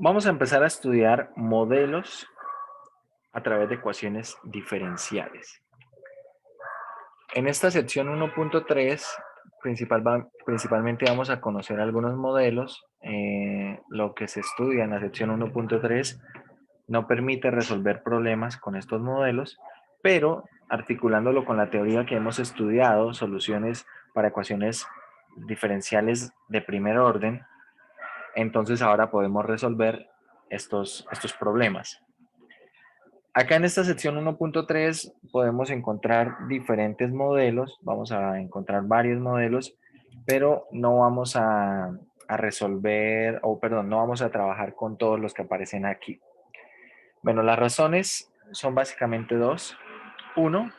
Vamos a empezar a estudiar modelos a través de ecuaciones diferenciales. En esta sección 1.3, principalmente vamos a conocer algunos modelos. Lo que se estudia en la sección 1.3 no permite resolver problemas con estos modelos, pero articulándolo con la teoría que hemos estudiado, soluciones para ecuaciones diferenciales de primer orden, entonces ahora podemos resolver estos problemas. Acá en esta sección 1.3 podemos encontrar diferentes modelos, vamos a encontrar varios modelos, pero no vamos a resolver, o perdón, no vamos a trabajar con todos los que aparecen aquí. Bueno, las razones son básicamente dos. Uno,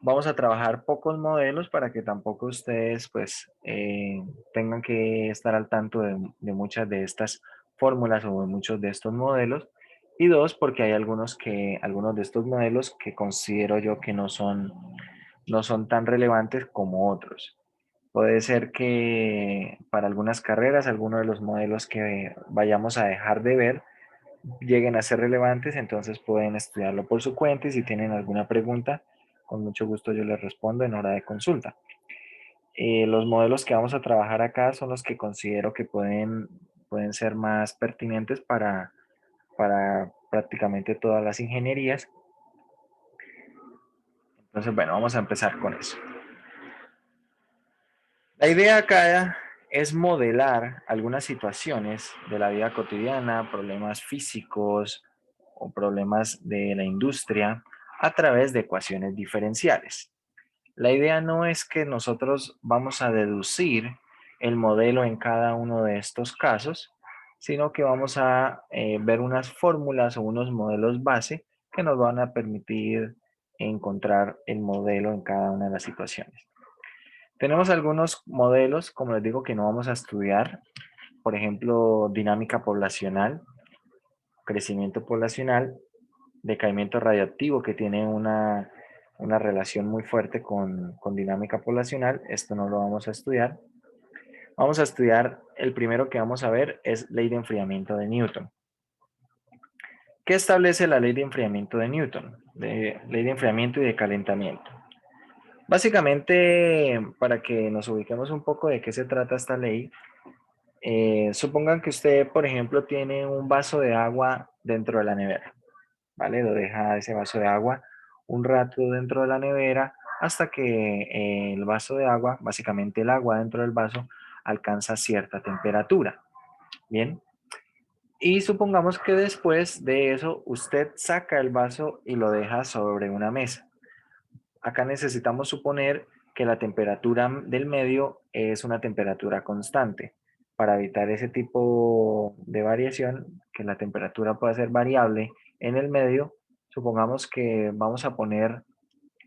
vamos a trabajar pocos modelos para que tampoco ustedes pues tengan que estar al tanto de muchas de estas fórmulas o de muchos de estos modelos. Y dos, porque hay algunos de estos modelos que considero yo que no son tan relevantes como otros. Puede ser que para algunas carreras, algunos de los modelos que vayamos a dejar de ver lleguen a ser relevantes, entonces pueden estudiarlo por su cuenta y si tienen alguna pregunta, con mucho gusto yo les respondo en hora de consulta. Los modelos que vamos a trabajar acá son los que considero que pueden ser más pertinentes para prácticamente todas las ingenierías. Entonces, bueno, vamos a empezar con eso. La idea acá es modelar algunas situaciones de la vida cotidiana, problemas físicos o problemas de la industria a través de ecuaciones diferenciales. La idea no es que nosotros vamos a deducir el modelo en cada uno de estos casos, sino que vamos a ver unas fórmulas o unos modelos base que nos van a permitir encontrar el modelo en cada una de las situaciones. Tenemos algunos modelos, como les digo, que no vamos a estudiar. Por ejemplo, dinámica poblacional, crecimiento poblacional, decaimiento radioactivo, que tiene una relación muy fuerte con dinámica poblacional. Esto no lo vamos a estudiar. Vamos a estudiar, el primero que vamos a ver es ley de enfriamiento de Newton. ¿Qué establece la ley de enfriamiento de Newton? Ley de enfriamiento y de calentamiento. Básicamente, para que nos ubiquemos un poco de qué se trata esta ley, supongan que usted, por ejemplo, tiene un vaso de agua dentro de la nevera, ¿vale? Lo deja ese vaso de agua un rato dentro de la nevera hasta que el vaso de agua, básicamente el agua dentro del vaso, alcanza cierta temperatura, ¿bien? Y supongamos que después de eso usted saca el vaso y lo deja sobre una mesa. Acá necesitamos suponer que la temperatura del medio es una temperatura constante. Para evitar ese tipo de variación, que la temperatura pueda ser variable en el medio, supongamos que vamos a poner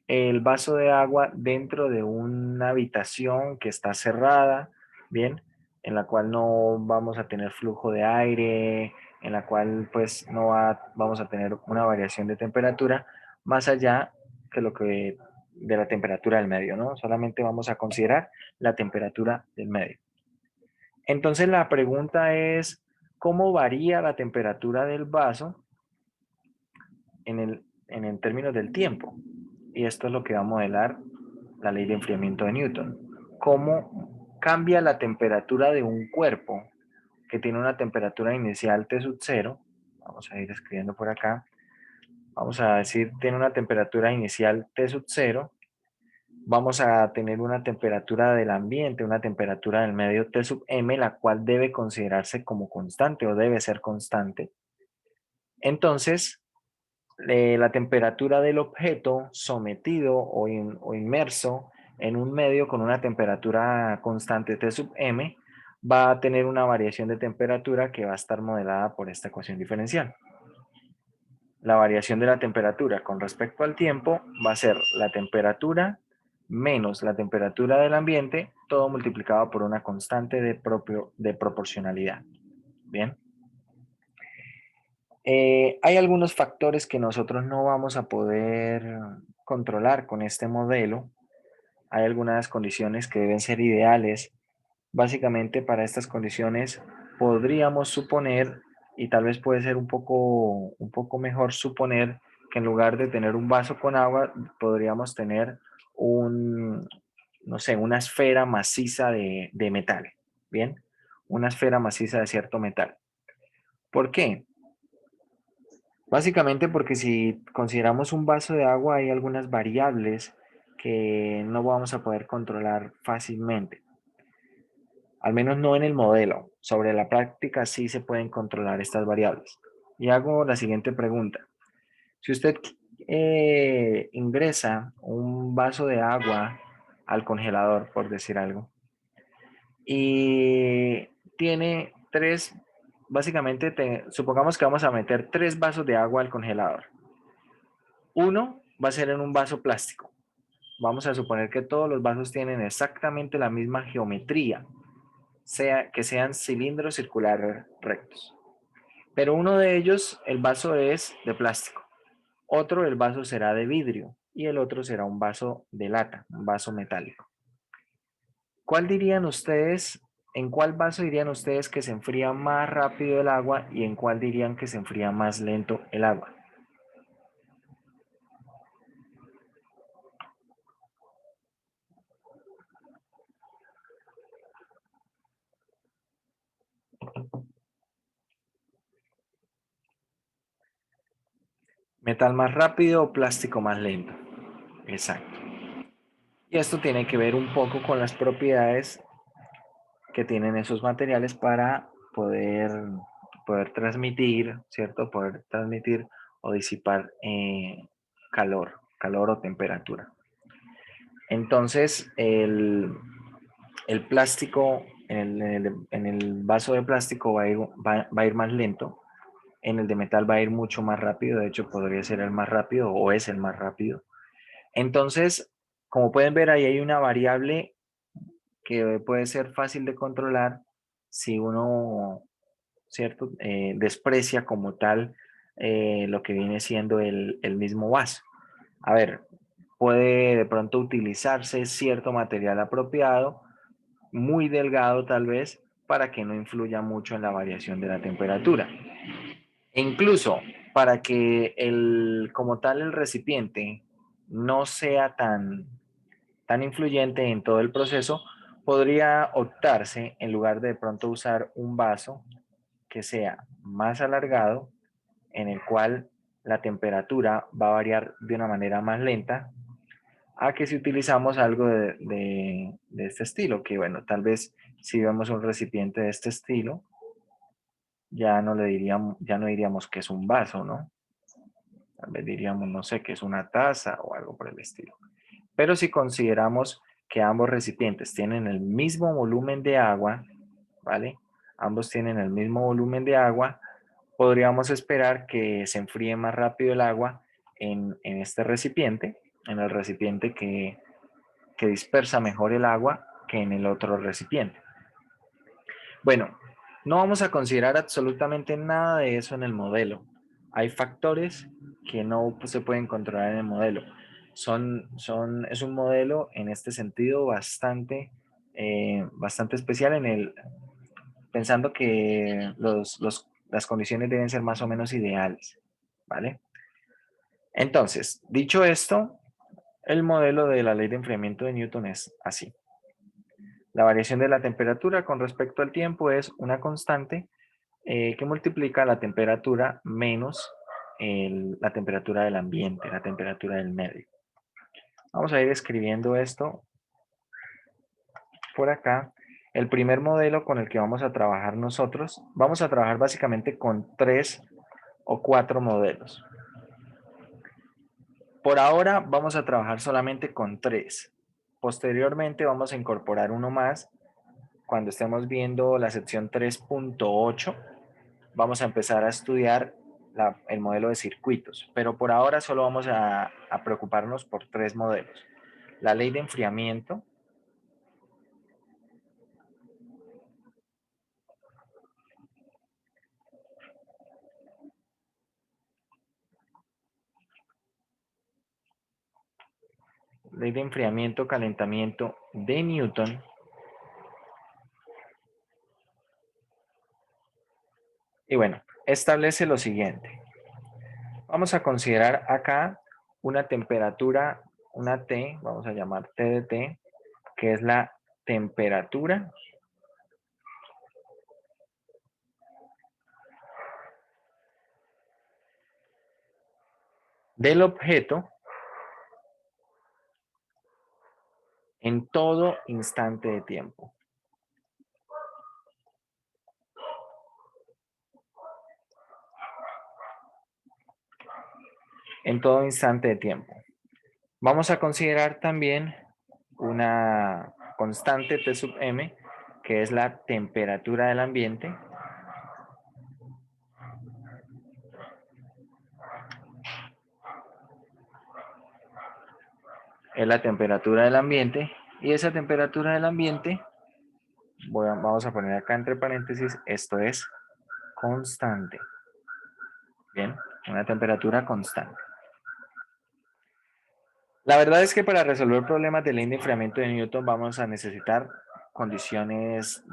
el vaso de agua dentro de una habitación que está cerrada, ¿bien? En la cual no vamos a tener flujo de aire, en la cual pues no vamos a tener una variación de temperatura más allá que lo que de la temperatura del medio, ¿no? Solamente vamos a considerar la temperatura del medio. Entonces la pregunta es, ¿cómo varía la temperatura del vaso en el términos del tiempo? Y esto es lo que va a modelar la ley de enfriamiento de Newton. ¿Cómo cambia la temperatura de un cuerpo que tiene una temperatura inicial T sub 0? Vamos a ir escribiendo por acá. Vamos a decir, tiene una temperatura inicial T sub 0. Vamos a tener una temperatura del ambiente, una temperatura del medio T sub m, la cual debe considerarse como constante o debe ser constante. Entonces, la temperatura del objeto sometido o inmerso en un medio con una temperatura constante T sub m va a tener una variación de temperatura que va a estar modelada por esta ecuación diferencial. La variación de la temperatura con respecto al tiempo va a ser la temperatura menos la temperatura del ambiente, todo multiplicado por una constante de proporcionalidad. Bien. Hay algunos factores que nosotros no vamos a poder controlar con este modelo. Hay algunas condiciones que deben ser ideales. Básicamente para estas condiciones podríamos suponer, y tal vez puede ser un poco mejor suponer que en lugar de tener un vaso con agua, podríamos tener un, no sé, una esfera maciza de metal, ¿bien? Una esfera maciza de cierto metal. ¿Por qué? Básicamente porque si consideramos un vaso de agua hay algunas variables que no vamos a poder controlar fácilmente. Al menos no en el modelo. Sobre la práctica sí se pueden controlar estas variables. Y hago la siguiente pregunta. Si usted ingresa un vaso de agua al congelador, por decir algo, y tiene tres, básicamente, supongamos que vamos a meter tres vasos de agua al congelador. Uno va a ser en un vaso plástico. Vamos a suponer que todos los vasos tienen exactamente la misma geometría, sea que sean cilindros circulares rectos. Pero uno de ellos, el vaso es de plástico. Otro, el vaso será de vidrio. Y el otro será un vaso de lata, un vaso metálico. ¿Cuál dirían ustedes, en cuál vaso dirían ustedes que se enfría más rápido el agua y en cuál dirían que se enfría más lento el agua? ¿Metal más rápido o plástico más lento? Exacto. Y esto tiene que ver un poco con las propiedades que tienen esos materiales para poder transmitir, ¿cierto? Poder transmitir o disipar calor o temperatura. Entonces, el plástico en el vaso de plástico va a ir más lento, en el de metal va a ir mucho más rápido, de hecho podría ser el más rápido o es el más rápido. Entonces, como pueden ver, ahí hay una variable que puede ser fácil de controlar si uno, ¿cierto?, desprecia como tal lo que viene siendo el mismo vaso. A ver, puede de pronto utilizarse cierto material apropiado, muy delgado tal vez, para que no influya mucho en la variación de la temperatura. E incluso para que como tal el recipiente no sea tan influyente en todo el proceso, podría optarse, en lugar de pronto usar un vaso que sea más alargado, en el cual la temperatura va a variar de una manera más lenta, a que si utilizamos algo de este estilo, que bueno, tal vez si vemos un recipiente de este estilo, ya no diríamos que es un vaso, ¿no? Tal vez diríamos, no sé, que es una taza o algo por el estilo. Pero si consideramos que ambos recipientes tienen el mismo volumen de agua, ¿vale? Ambos tienen el mismo volumen de agua, podríamos esperar que se enfríe más rápido el agua en este recipiente, en el recipiente que dispersa mejor el agua que en el otro recipiente. Bueno, no vamos a considerar absolutamente nada de eso en el modelo. Hay factores que no se pueden controlar en el modelo. Es un modelo en este sentido bastante especial pensando que las condiciones deben ser más o menos ideales, ¿vale? Entonces, dicho esto, el modelo de la ley de enfriamiento de Newton es así. La variación de la temperatura con respecto al tiempo es una constante que multiplica la temperatura menos la temperatura del ambiente, la temperatura del medio. Vamos a ir escribiendo esto por acá. El primer modelo con el que vamos a trabajar nosotros, vamos a trabajar básicamente con 3 o 4 modelos. Por ahora vamos a trabajar solamente con 3. Posteriormente vamos a incorporar uno más. Cuando estemos viendo la sección 3.8, vamos a empezar a estudiar el modelo de circuitos, pero por ahora solo vamos a preocuparnos por 3 modelos. La ley de enfriamiento, calentamiento de Newton, Y bueno, establece lo siguiente. Vamos a considerar acá una temperatura, una T, vamos a llamar T de T, que es la temperatura del objeto en todo instante de tiempo. En todo instante de tiempo. Vamos a considerar también una constante T sub m, que es la temperatura del ambiente. Es la temperatura del ambiente. Y esa temperatura del ambiente, vamos a poner acá entre paréntesis, esto es constante. Bien, una temperatura constante. La verdad es que para resolver problemas de ley de enfriamiento de Newton vamos a necesitar condiciones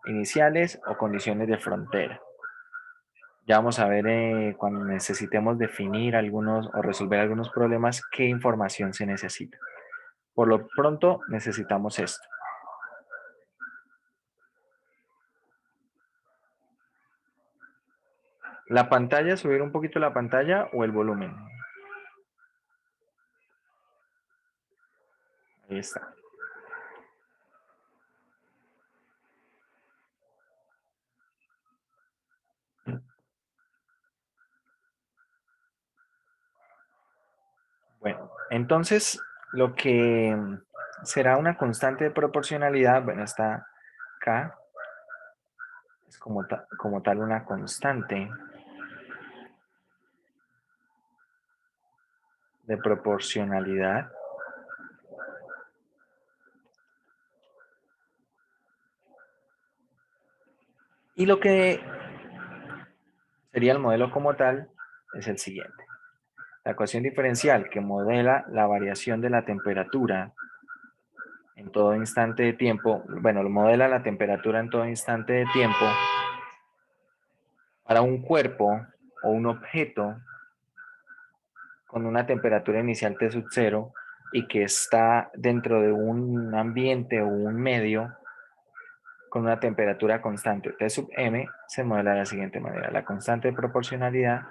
iniciales o condiciones de frontera. Ya vamos a ver cuando necesitemos definir algunos o resolver algunos problemas qué información se necesita. Por lo pronto necesitamos esto. La pantalla, subir un poquito la pantalla o el volumen. Ahí está. Bueno, entonces lo que será una constante de proporcionalidad, bueno, está acá, es como tal una constante de proporcionalidad. Y lo que sería el modelo como tal es el siguiente. La ecuación diferencial que modela la variación de la temperatura en todo instante de tiempo, bueno, modela la temperatura en todo instante de tiempo para un cuerpo o un objeto con una temperatura inicial T sub 0 y que está dentro de un ambiente o un medio con una temperatura constante T sub m, se modela de la siguiente manera. La constante de proporcionalidad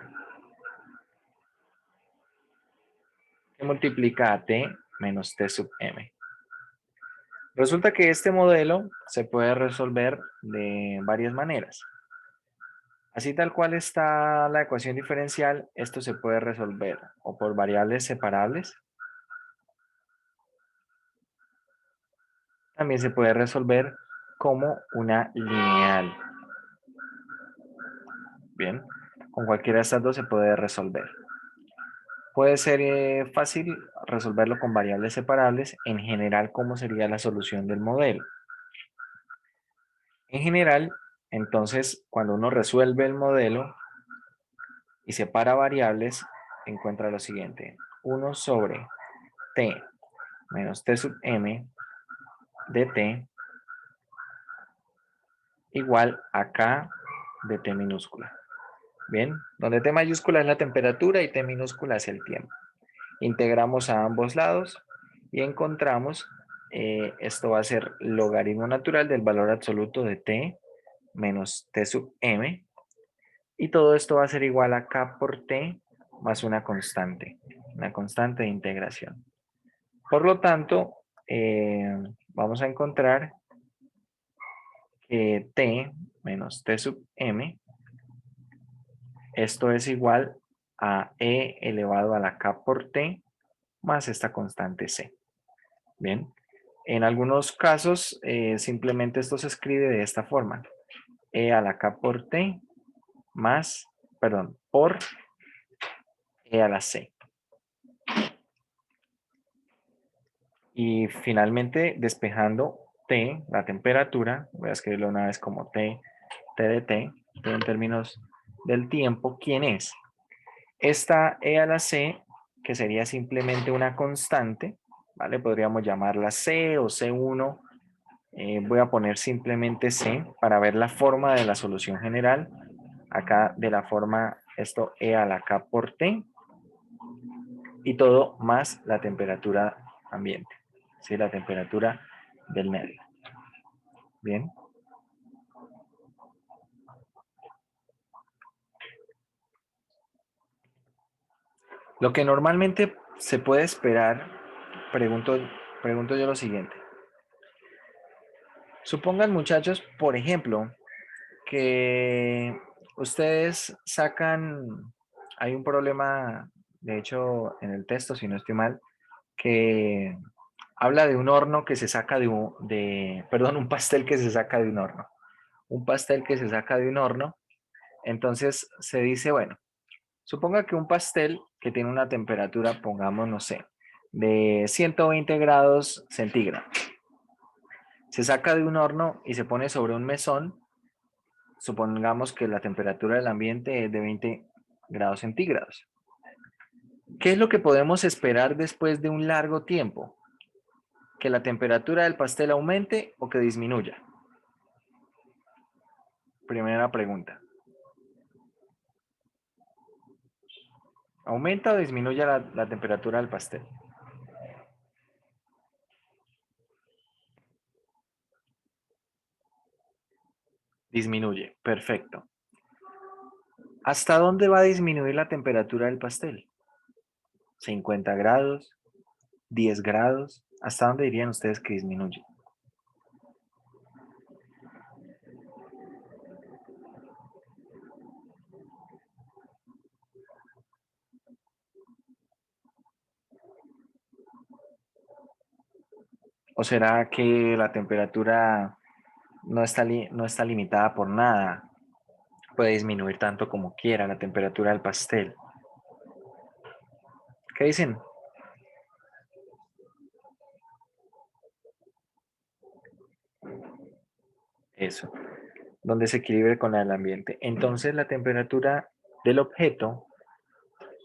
que multiplica a T menos T sub m. Resulta que este modelo se puede resolver de varias maneras. Así tal cual está la ecuación diferencial, esto se puede resolver o por variables separables. También se puede resolver como una lineal. Bien, con cualquiera de estas dos se puede resolver. Puede ser fácil resolverlo con variables separables. En general, ¿cómo sería la solución del modelo? En general, entonces, cuando uno resuelve el modelo y separa variables, encuentra lo siguiente. 1 sobre t menos t sub m de t igual a k de t minúscula. Bien, donde t mayúscula es la temperatura y t minúscula es el tiempo. Integramos a ambos lados y encontramos, esto va a ser logaritmo natural del valor absoluto de t menos t sub m, y todo esto va a ser igual a k por t más una constante de integración. Por lo tanto, vamos a encontrar que t menos t sub m, esto es igual a e elevado a la k por t más esta constante c. Bien, en algunos casos simplemente esto se escribe de esta forma. E a la k por t más, perdón, por e a la c. Y finalmente despejando t, la temperatura, voy a escribirlo una vez como t de t, en términos del tiempo, ¿quién es? Esta e a la c, que sería simplemente una constante, ¿vale? Podríamos llamarla c o c1, Voy a poner simplemente C para ver la forma de la solución general. Acá de la forma, esto E a la K por T. Y todo más la temperatura ambiente. ¿Sí? La temperatura del medio. Bien. Lo que normalmente se puede esperar, pregunto yo lo siguiente. Supongan, muchachos, por ejemplo, que ustedes sacan, hay un problema, de hecho, en el texto, si no estoy mal, que habla de un horno que se saca perdón, un pastel que se saca de un horno. Un pastel que se saca de un horno. Entonces se dice, bueno, suponga que un pastel que tiene una temperatura, pongamos, no sé, de 120 grados centígrados, se saca de un horno y se pone sobre un mesón. Supongamos que la temperatura del ambiente es de 20 grados centígrados. ¿Qué es lo que podemos esperar después de un largo tiempo? ¿Que la temperatura del pastel aumente o que disminuya? Primera pregunta. ¿Aumenta o disminuye la temperatura del pastel? Disminuye, perfecto. ¿Hasta dónde va a disminuir la temperatura del pastel? ¿50 grados? ¿10 grados? ¿Hasta dónde dirían ustedes que disminuye? ¿O será que la temperatura no está limitada por nada? Puede disminuir tanto como quiera la temperatura del pastel. ¿Qué dicen? Eso, donde se equilibre con la del ambiente. Entonces la temperatura del objeto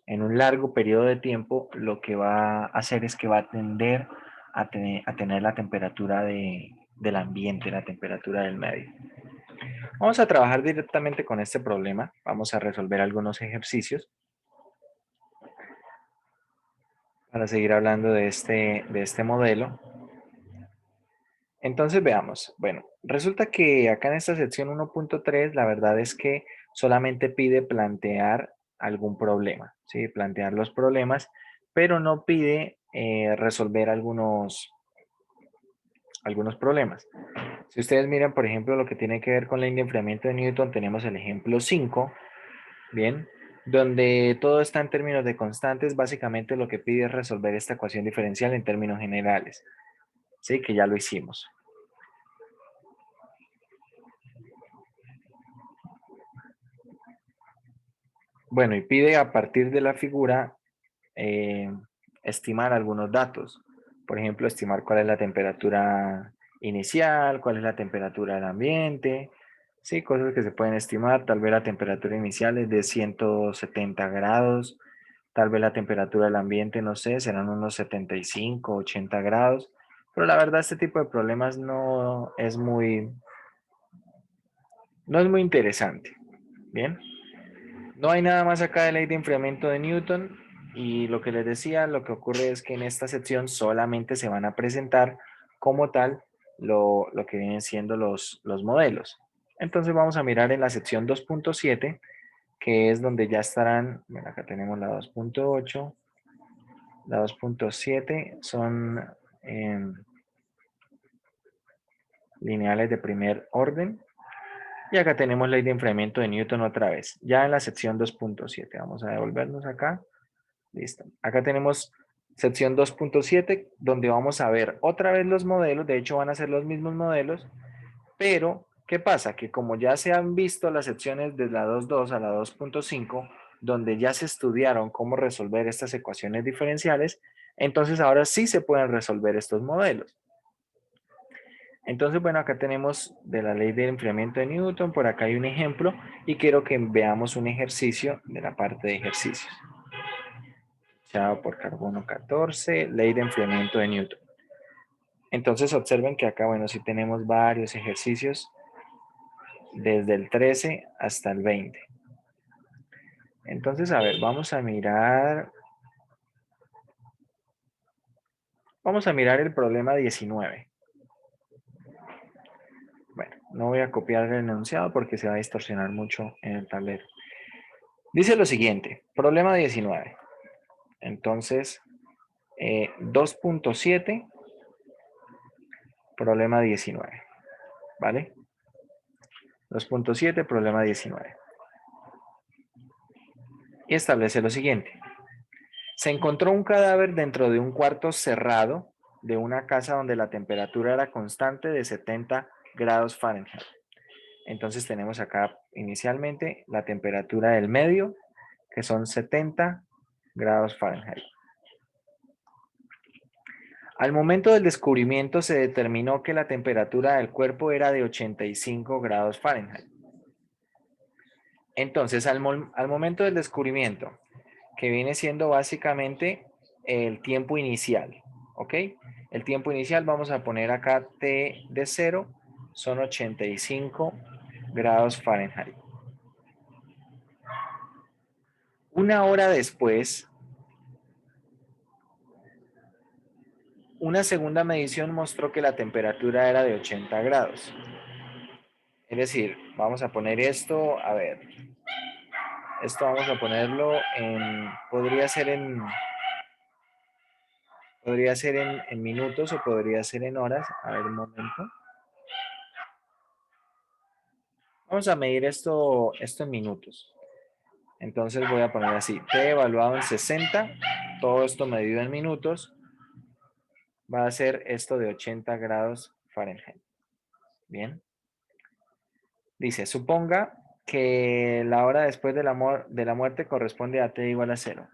en un largo periodo de tiempo lo que va a hacer es que va a tender a tener la temperatura del ambiente, la temperatura del medio. Vamos a trabajar directamente con este problema. Vamos a resolver algunos ejercicios para seguir hablando de este modelo. Entonces veamos. Bueno, resulta que acá en esta sección 1.3 la verdad es que solamente pide plantear algún problema, ¿sí? Plantear los problemas, pero no pide resolver algunos problemas. Si ustedes miran, por ejemplo, lo que tiene que ver con la ley de enfriamiento de Newton, tenemos el ejemplo 5, bien, donde todo está en términos de constantes. Básicamente lo que pide es resolver esta ecuación diferencial en términos generales, ¿sí? Que ya lo hicimos. Bueno, y pide a partir de la figura eh, estimar algunos datos. Por ejemplo, estimar cuál es la temperatura inicial, cuál es la temperatura del ambiente, sí, cosas que se pueden estimar. Tal vez la temperatura inicial es de 170 grados, tal vez la temperatura del ambiente, no sé, serán unos 75, 80 grados. Pero la verdad, este tipo de problemas no es muy interesante. Bien. No hay nada más acá de ley de enfriamiento de Newton y lo que les decía, lo que ocurre es que en esta sección solamente se van a presentar como tal lo que vienen siendo los modelos. Entonces vamos a mirar en la sección 2.7, que es donde ya estarán, bueno, acá tenemos la 2.8, la 2.7 son lineales de primer orden. Y acá tenemos ley de enfriamiento de Newton otra vez, ya en la sección 2.7. Vamos a devolvernos acá. Listo. Acá tenemos sección 2.7 donde vamos a ver otra vez los modelos. De hecho van a ser los mismos modelos, pero ¿qué pasa? Que como ya se han visto las secciones de la 2.2 a la 2.5, donde ya se estudiaron cómo resolver estas ecuaciones diferenciales, entonces ahora sí se pueden resolver estos modelos. Entonces, bueno, acá tenemos de la ley del enfriamiento de Newton, por acá hay un ejemplo y quiero que veamos un ejercicio de la parte de ejercicios. Chao por carbono 14, ley de enfriamiento de Newton. Entonces observen que acá, bueno, sí tenemos varios ejercicios desde el 13 hasta el 20. Entonces, a ver, vamos a mirar el problema 19. Bueno, no voy a copiar el enunciado porque se va a distorsionar mucho en el tablero. Dice lo siguiente, problema 19. Entonces, 2.7, problema 19, ¿vale? 2.7, problema 19. Y establece lo siguiente. Se encontró un cadáver dentro de un cuarto cerrado de una casa donde la temperatura era constante de 70 grados Fahrenheit. Entonces tenemos acá inicialmente la temperatura del medio, que son 70 grados Fahrenheit. Al momento del descubrimiento se determinó que la temperatura del cuerpo era de 85 grados Fahrenheit. Entonces, al momento del descubrimiento, que viene siendo básicamente el tiempo inicial, ¿ok? El tiempo inicial vamos a poner acá T de 0, son 85 grados Fahrenheit. Una hora después, una segunda medición mostró que la temperatura era de 80 grados. Es decir, vamos a poner esto, a ver, esto vamos a ponerlo en, podría ser en minutos o podría ser en horas. A ver, un momento. Vamos a medir esto en minutos. Entonces voy a poner así, T evaluado en 60, todo esto medido en minutos, va a ser esto de 80 grados Fahrenheit. Bien. Dice, suponga que la hora después de la muerte corresponde a T igual a 0.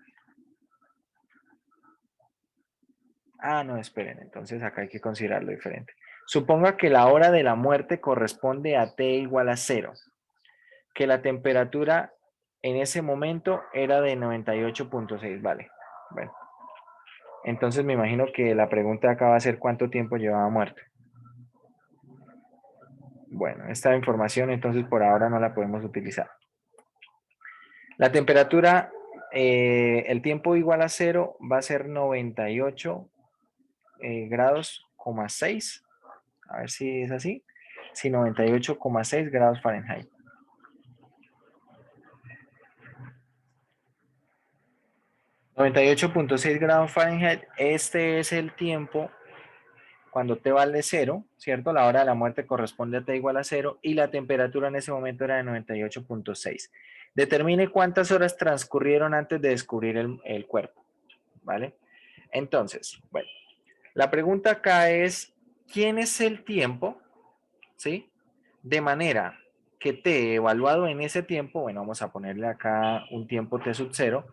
Ah, no, esperen, entonces acá hay que considerarlo diferente. Suponga que la hora de la muerte corresponde a T igual a 0, que la temperatura en ese momento era de 98.6, vale. Bueno, entonces me imagino que la pregunta acá va a ser cuánto tiempo llevaba muerto. Bueno, esta información entonces por ahora no la podemos utilizar. La temperatura, el tiempo igual a 0 va a ser 98 grados, 6. A ver si es así. Sí, 98,6 grados Fahrenheit. 98.6 grados Fahrenheit, este es el tiempo cuando T vale 0, ¿cierto? La hora de la muerte corresponde a T igual a 0 y la temperatura en ese momento era de 98.6. Determine cuántas horas transcurrieron antes de descubrir el cuerpo, ¿vale? Entonces, bueno, la pregunta acá es, ¿quién es el tiempo? ¿Sí? De manera que T evaluado en ese tiempo, bueno, vamos a ponerle acá un tiempo T sub 0,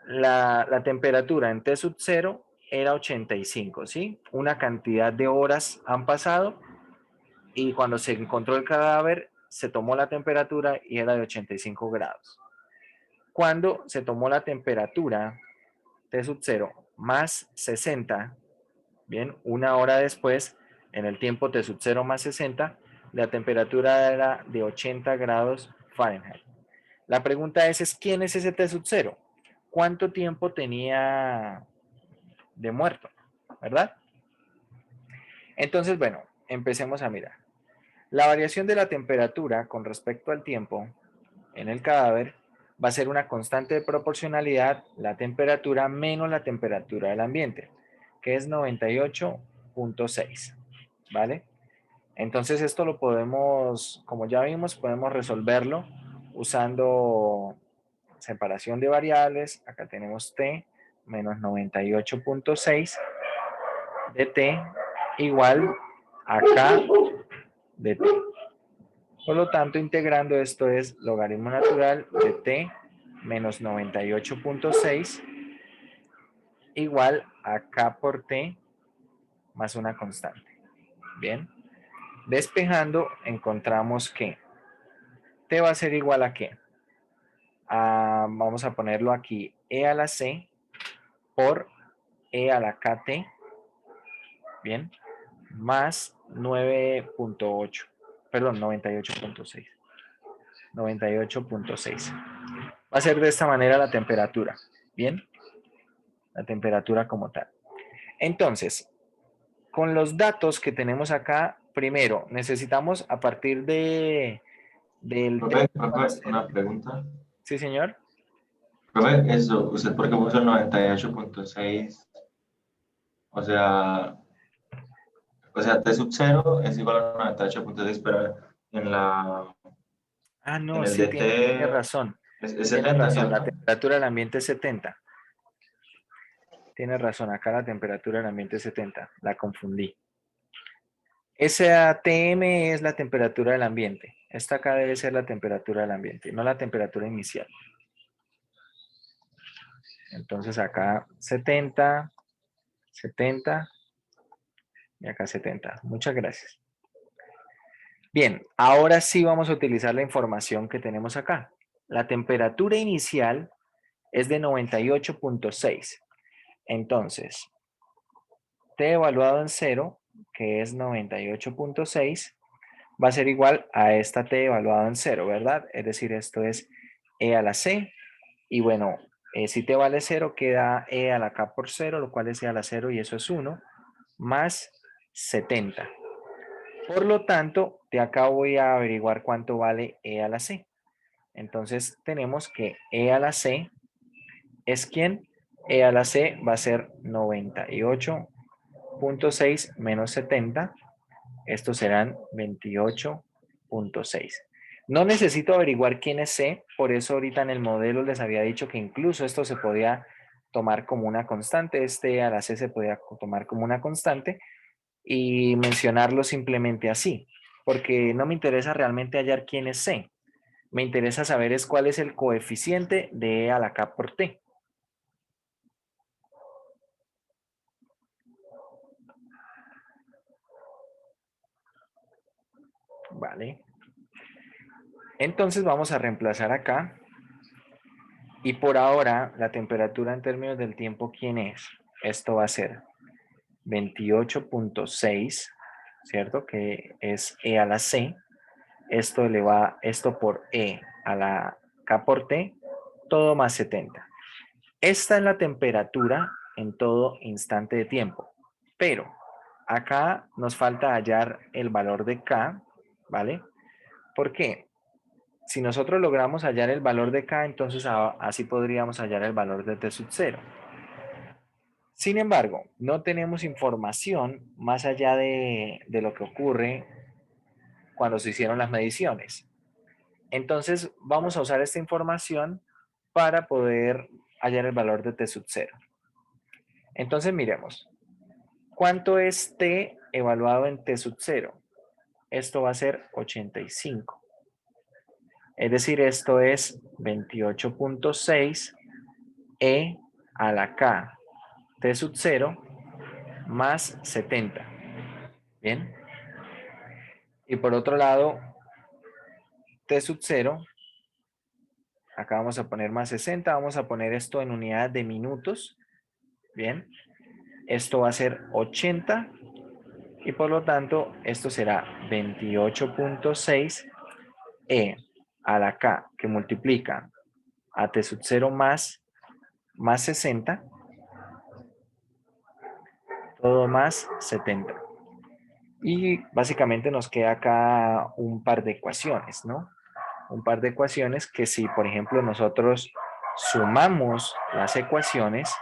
la temperatura en T sub 0 era 85, ¿sí? Una cantidad de horas han pasado y cuando se encontró el cadáver se tomó la temperatura y era de 85 grados. Cuando se tomó la temperatura T sub 0 más 60, bien, una hora después, en el tiempo T sub 0 más 60, la temperatura era de 80 grados Fahrenheit. La pregunta es ¿quién es ese T sub 0? ¿Cuánto tiempo tenía de muerto? ¿Verdad? Entonces, bueno, empecemos a mirar. La variación de la temperatura con respecto al tiempo en el cadáver va a ser una constante de proporcionalidad, la temperatura menos la temperatura del ambiente, que es 98.6, ¿vale? Entonces esto lo podemos, como ya vimos, podemos resolverlo usando separación de variables. Acá tenemos t menos 98.6 de t igual a k de t. Por lo tanto, integrando esto es logaritmo natural de t menos 98.6 igual a k por t más una constante. Bien. Despejando, encontramos que t va a ser igual a qué. Vamos a ponerlo aquí, e a la c por e a la kt Bien, más 9.8, perdón, 98.6. 98.6. Va a ser de esta manera la temperatura. Bien, la temperatura como tal. Entonces, con los datos que tenemos acá, primero necesitamos a partir del Profe, T. una pregunta. Sí, señor. Profe, eso, ¿usted por qué puso 98.6? O sea, T sub 0 es igual a 98.6, pero en Ah, en no, el sí, tiene DT razón. es Tiene 70, razón. La ¿cierto? temperatura del ambiente es 70. Tiene razón. Acá la temperatura del ambiente es 70. La confundí. Esa TM es la temperatura del ambiente. Esta acá debe ser la temperatura del ambiente, no la temperatura inicial. Entonces acá 70, 70 y acá 70. Muchas gracias. Bien, ahora sí vamos a utilizar la información que tenemos acá. La temperatura inicial es de 98.6. Entonces, T evaluado en 0, que es 98.6, va a ser igual a esta T evaluado en 0, ¿verdad? Es decir, esto es E a la C. Y bueno, si T vale 0, queda E a la K por 0, lo cual es E a la 0 y eso es 1, más 70. Por lo tanto, de acá voy a averiguar cuánto vale E a la C. Entonces tenemos que E a la C es ¿quién? E a la C va a ser 98.6 menos 70. Estos serán 28.6. No necesito averiguar quién es C, por eso ahorita en el modelo les había dicho que incluso esto se podía tomar como una constante. Este E a la C se podía tomar como una constante y mencionarlo simplemente así, porque no me interesa realmente hallar quién es C. Me interesa saber es cuál es el coeficiente de E a la K por T. Vale. Entonces vamos a reemplazar acá. Y por ahora, la temperatura en términos del tiempo, ¿quién es? Esto va a ser 28.6, ¿cierto? Que es E a la C. Esto por E a la K por T, todo más 70. Esta es la temperatura en todo instante de tiempo. Pero acá nos falta hallar el valor de K, ¿vale? ¿Por qué? Si nosotros logramos hallar el valor de K, entonces así podríamos hallar el valor de T sub 0. Sin embargo, no tenemos información más allá de lo que ocurre cuando se hicieron las mediciones. Entonces, vamos a usar esta información para poder hallar el valor de T sub 0. Entonces, miremos. ¿Cuánto es T evaluado en T sub 0? Esto va a ser 85. Es decir, esto es 28.6 E a la K T sub 0 más 70. Bien. Y por otro lado, T sub 0, acá vamos a poner más 60, vamos a poner esto en unidades de minutos. Bien. Esto va a ser 80 y por lo tanto esto será 28.6 E a la K que multiplica a T sub 0 más 60, todo más 70. Y básicamente nos queda acá un par de ecuaciones, ¿no? Un par de ecuaciones que si, por ejemplo, nosotros sumamos las ecuaciones,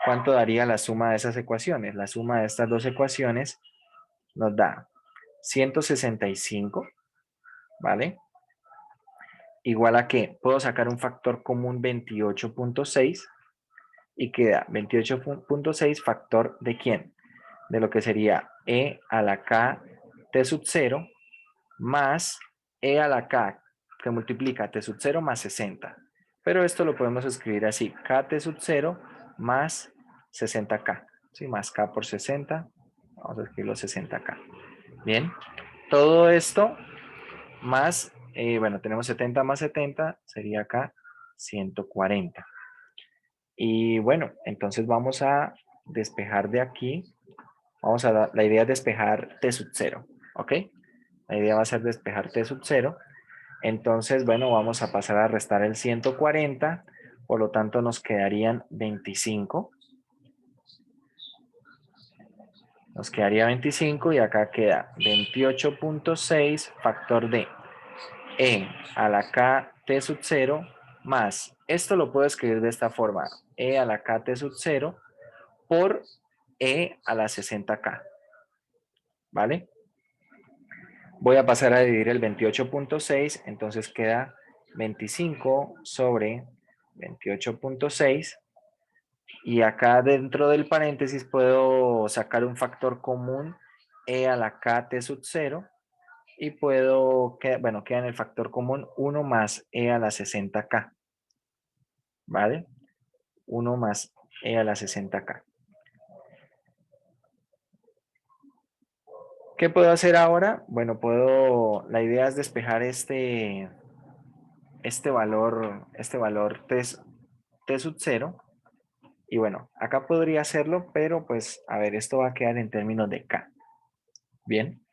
¿cuánto daría la suma de esas ecuaciones? La suma de estas dos ecuaciones nos da 165, ¿vale? Igual a que puedo sacar un factor común 28.6 y queda 28.6 factor de quién? De lo que sería E a la K T sub 0 más E a la K que multiplica T sub 0 más 60. Pero esto lo podemos escribir así, KT sub 0 más 60K. ¿Sí? Más K por 60. Vamos a escribirlo 60K. Bien. Todo esto más, bueno, tenemos 70 más 70, sería acá 140. Y bueno, entonces vamos a despejar de aquí La idea es despejar t sub 0, ¿ok? La idea va a ser despejar t sub 0. Entonces, bueno, vamos a pasar a restar el 140, por lo tanto nos quedarían 25. Nos quedaría 25 y acá queda 28.6 factor de e a la k t sub 0 más, esto lo puedo escribir de esta forma, e a la k t sub 0 por e a la 60k, ¿vale? Voy a pasar a dividir el 28.6, entonces queda 25 sobre 28.6 y acá dentro del paréntesis puedo sacar un factor común e a la k t sub 0 y puedo, bueno, queda en el factor común 1 más e a la 60k, ¿vale? 1 más e a la 60k. ¿Qué puedo hacer ahora? Bueno, la idea es despejar este valor t sub 0. Y bueno, acá podría hacerlo, pero pues, a ver, esto va a quedar en términos de k. Bien,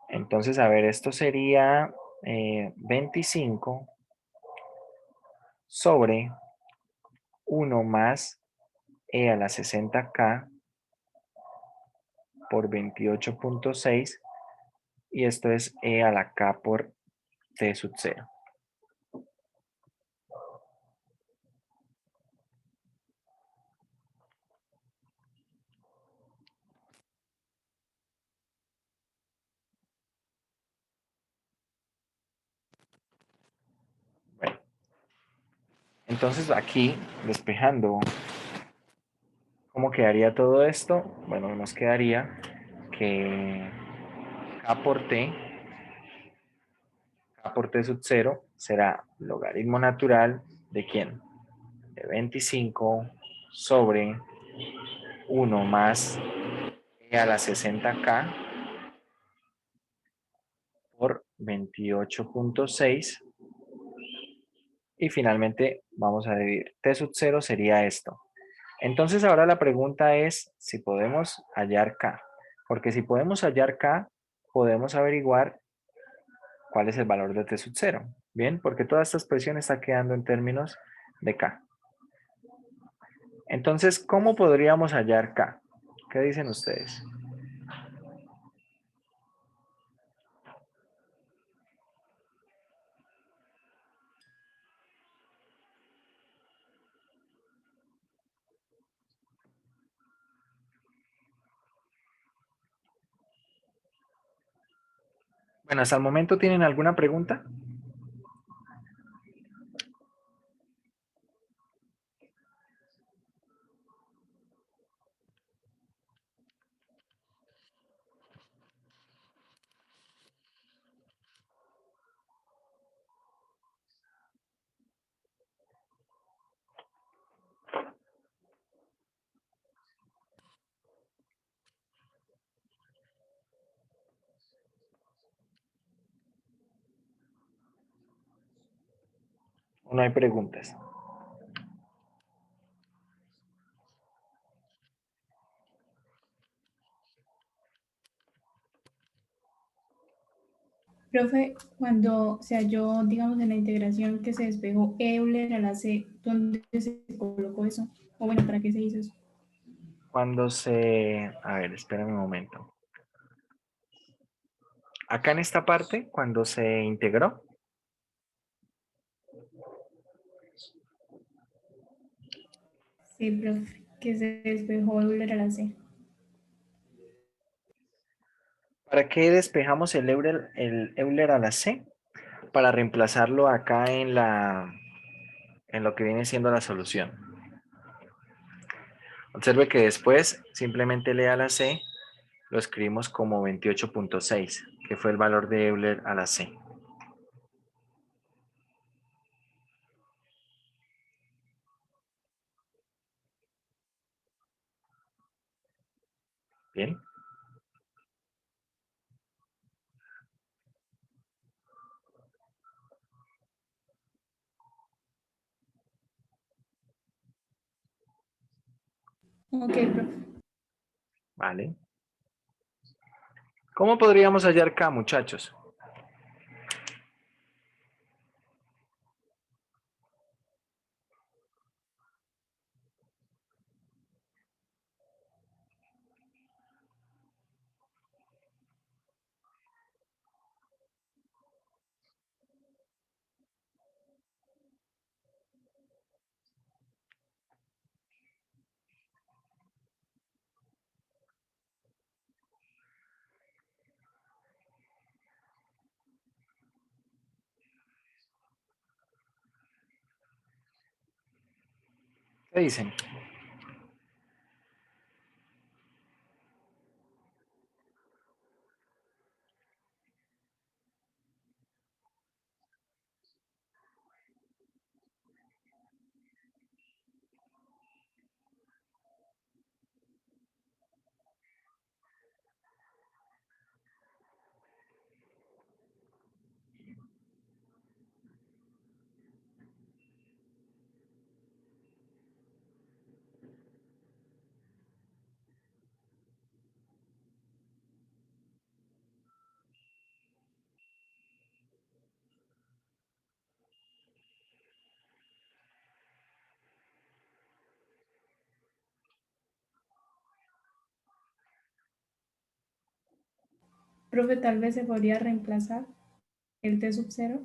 entonces, a ver, esto sería 25 sobre 1 más e a la 60k por 28.6 y esto es e a la k por t sub 0. Bueno, entonces aquí, despejando, ¿cómo quedaría todo esto? Bueno, nos quedaría que k por t sub 0 será logaritmo natural de ¿quién? De 25 sobre 1 más e a la 60k por 28.6 y finalmente vamos a dividir. T sub 0 sería esto. Entonces ahora la pregunta es si podemos hallar k. Porque si podemos hallar k, podemos averiguar cuál es el valor de t sub 0. Bien, porque toda esta expresión está quedando en términos de k. Entonces, ¿cómo podríamos hallar k? ¿Qué dicen ustedes? Bueno, hasta el momento, ¿tienen alguna pregunta? ¿O no hay preguntas? Profe, cuando se halló, digamos, en la integración que se despejó Euler a la C, ¿dónde se colocó eso? O bueno, ¿para qué se hizo eso? A ver, espérame un momento. Acá en esta parte, cuando se integró, Sí, profe, que se despejó Euler a la C. ¿para qué despejamos el Euler a la C? Para reemplazarlo acá en lo que viene siendo la solución. Observe que después simplemente le a la C, lo escribimos como 28.6, que fue el valor de Euler a la C. Bien. Ok, profe. Vale. ¿Cómo podríamos hallar K, muchachos? ¿Qué dicen? Profe, tal vez se podría reemplazar el T sub 0.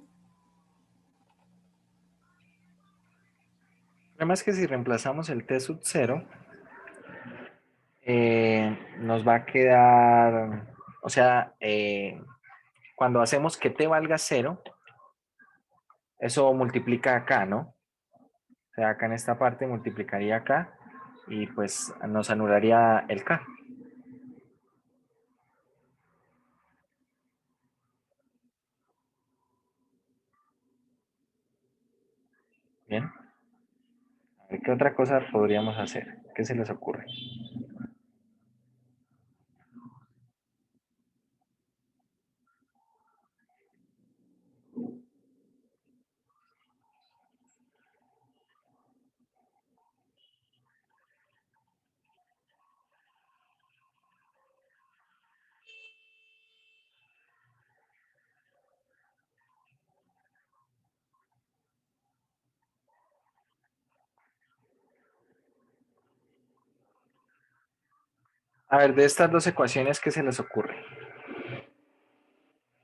Además que si reemplazamos el T sub 0, nos va a quedar, o sea, cuando hacemos que T valga 0, eso multiplica acá, ¿no? O sea, acá en esta parte multiplicaría acá y pues nos anularía el K. Bien. A ver, ¿qué otra cosa podríamos hacer? ¿Qué se les ocurre? A ver, de estas dos ecuaciones, ¿qué se les ocurre?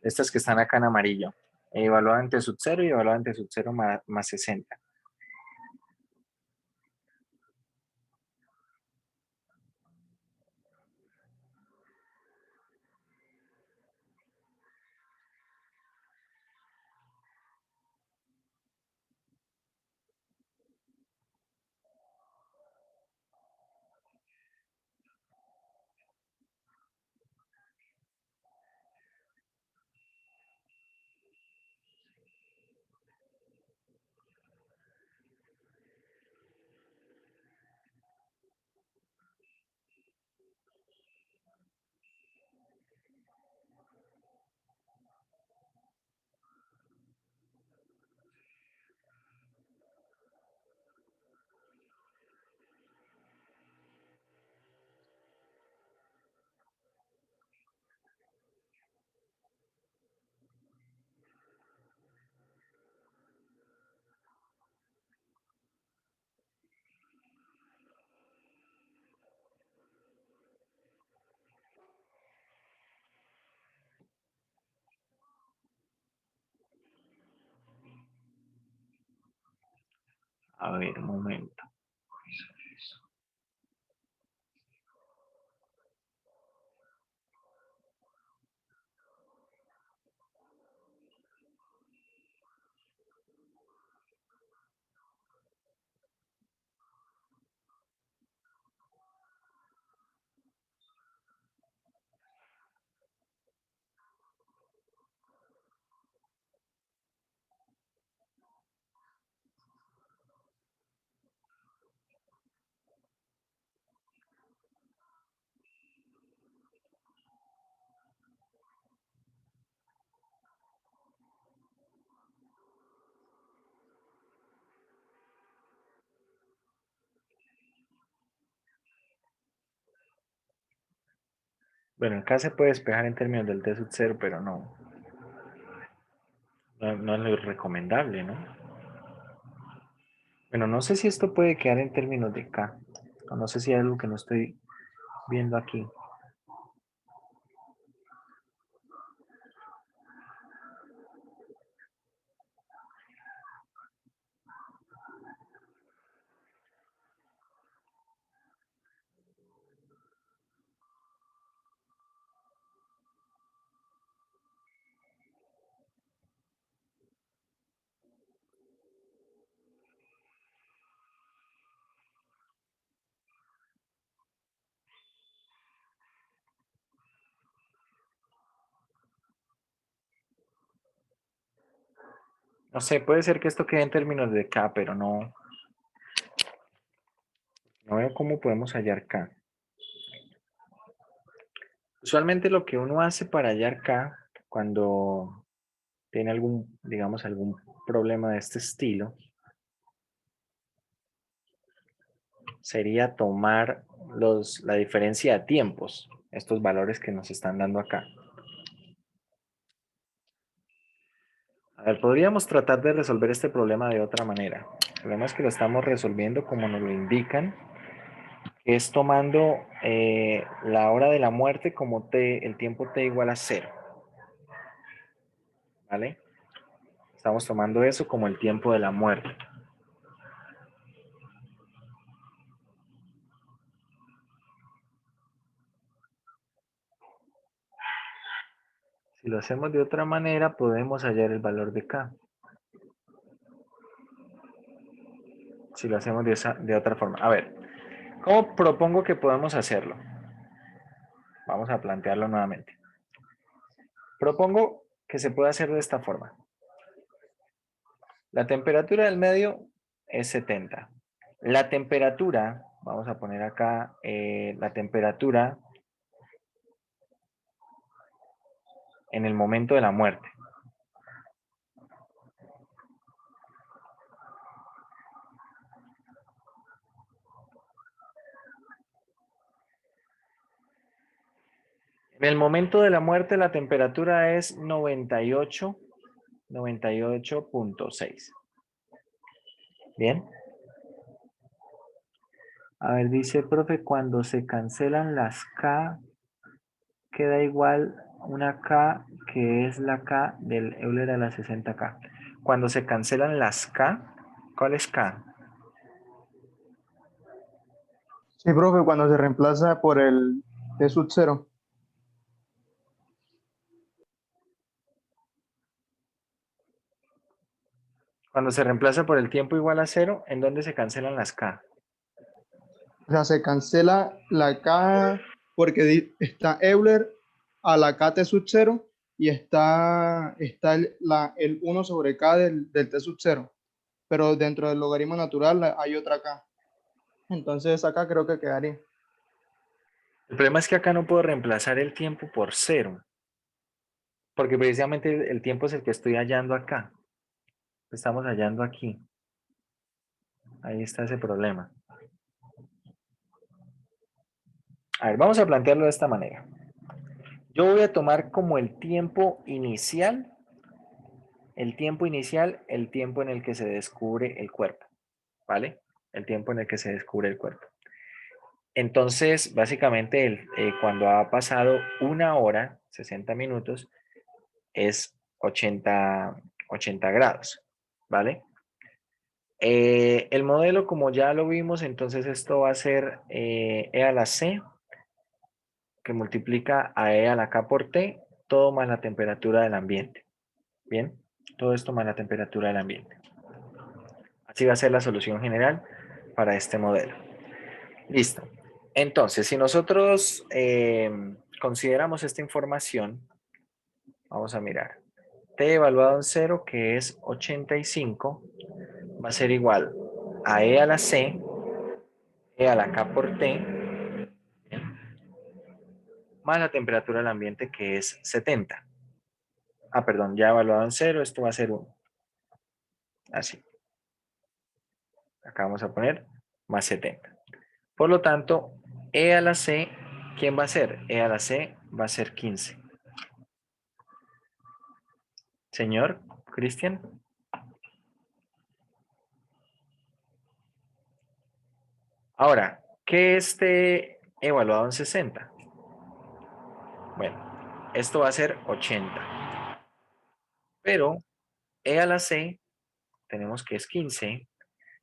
Estas que están acá en amarillo. Evaluante sub 0 y evaluante sub 0 más 60. A ver, un momento. Bueno, acá se puede despejar en términos del T sub 0, pero no es lo recomendable, ¿no? Bueno, no sé si esto puede quedar en términos de K. O no sé si hay algo que no estoy viendo aquí. No sé, puede ser que esto quede en términos de K, pero no veo cómo podemos hallar K. Usualmente lo que uno hace para hallar K, cuando tiene algún, digamos, algún problema de este estilo, sería tomar la diferencia de tiempos, estos valores que nos están dando acá. A ver, podríamos tratar de resolver este problema de otra manera. El problema es que lo estamos resolviendo como nos lo indican, que es tomando la hora de la muerte como el tiempo t igual a 0. ¿Vale? Estamos tomando eso como el tiempo de la muerte. Si lo hacemos de otra manera, podemos hallar el valor de K. Si lo hacemos de otra forma. A ver, ¿cómo propongo que podamos hacerlo? Vamos a plantearlo nuevamente. Propongo que se pueda hacer de esta forma. La temperatura del medio es 70. La temperatura, vamos a poner acá la temperatura en el momento de la muerte. En el momento de la muerte la temperatura es 98.6. ¿Bien? A ver, dice, profe, cuando se cancelan las K, queda igual una K que es la K del Euler a la 60K. Cuando se cancelan las K, ¿cuál es K? Sí, profe, cuando se reemplaza por el T sub 0. Cuando se reemplaza por el tiempo igual a 0, ¿en dónde se cancelan las K? O sea, se cancela la K porque está Euler a la K T sub 0 y está el 1 sobre K del T sub 0. Pero dentro del logaritmo natural hay otra K. Entonces acá creo que quedaría. El problema es que acá no puedo reemplazar el tiempo por 0, porque precisamente el tiempo es el que estoy hallando acá. Lo estamos hallando aquí. Ahí está ese problema. A ver, vamos a plantearlo de esta manera. Yo voy a tomar como el tiempo inicial, el tiempo en el que se descubre el cuerpo, ¿vale? El tiempo en el que se descubre el cuerpo. Entonces, básicamente, cuando ha pasado 1 hora, 60 minutos, es 80 grados, ¿vale? El modelo, como ya lo vimos, entonces esto va a ser E a la C, que multiplica a E a la K por T, todo más la temperatura del ambiente. Bien, todo esto más la temperatura del ambiente. Así va a ser la solución general para este modelo. Listo. Entonces, si nosotros consideramos esta información, vamos a mirar. T evaluado en 0, que es 85, va a ser igual a E a la C, E a la K por T, más la temperatura del ambiente, que es 70. Ah, perdón, ya evaluado en 0, esto va a ser 1. Así. Acá vamos a poner más 70. Por lo tanto, E a la C, ¿quién va a ser? E a la C va a ser 15. Señor Cristian. Ahora, ¿qué esté evaluado en 60? Bueno, esto va a ser 80. Pero E a la C, tenemos que es 15,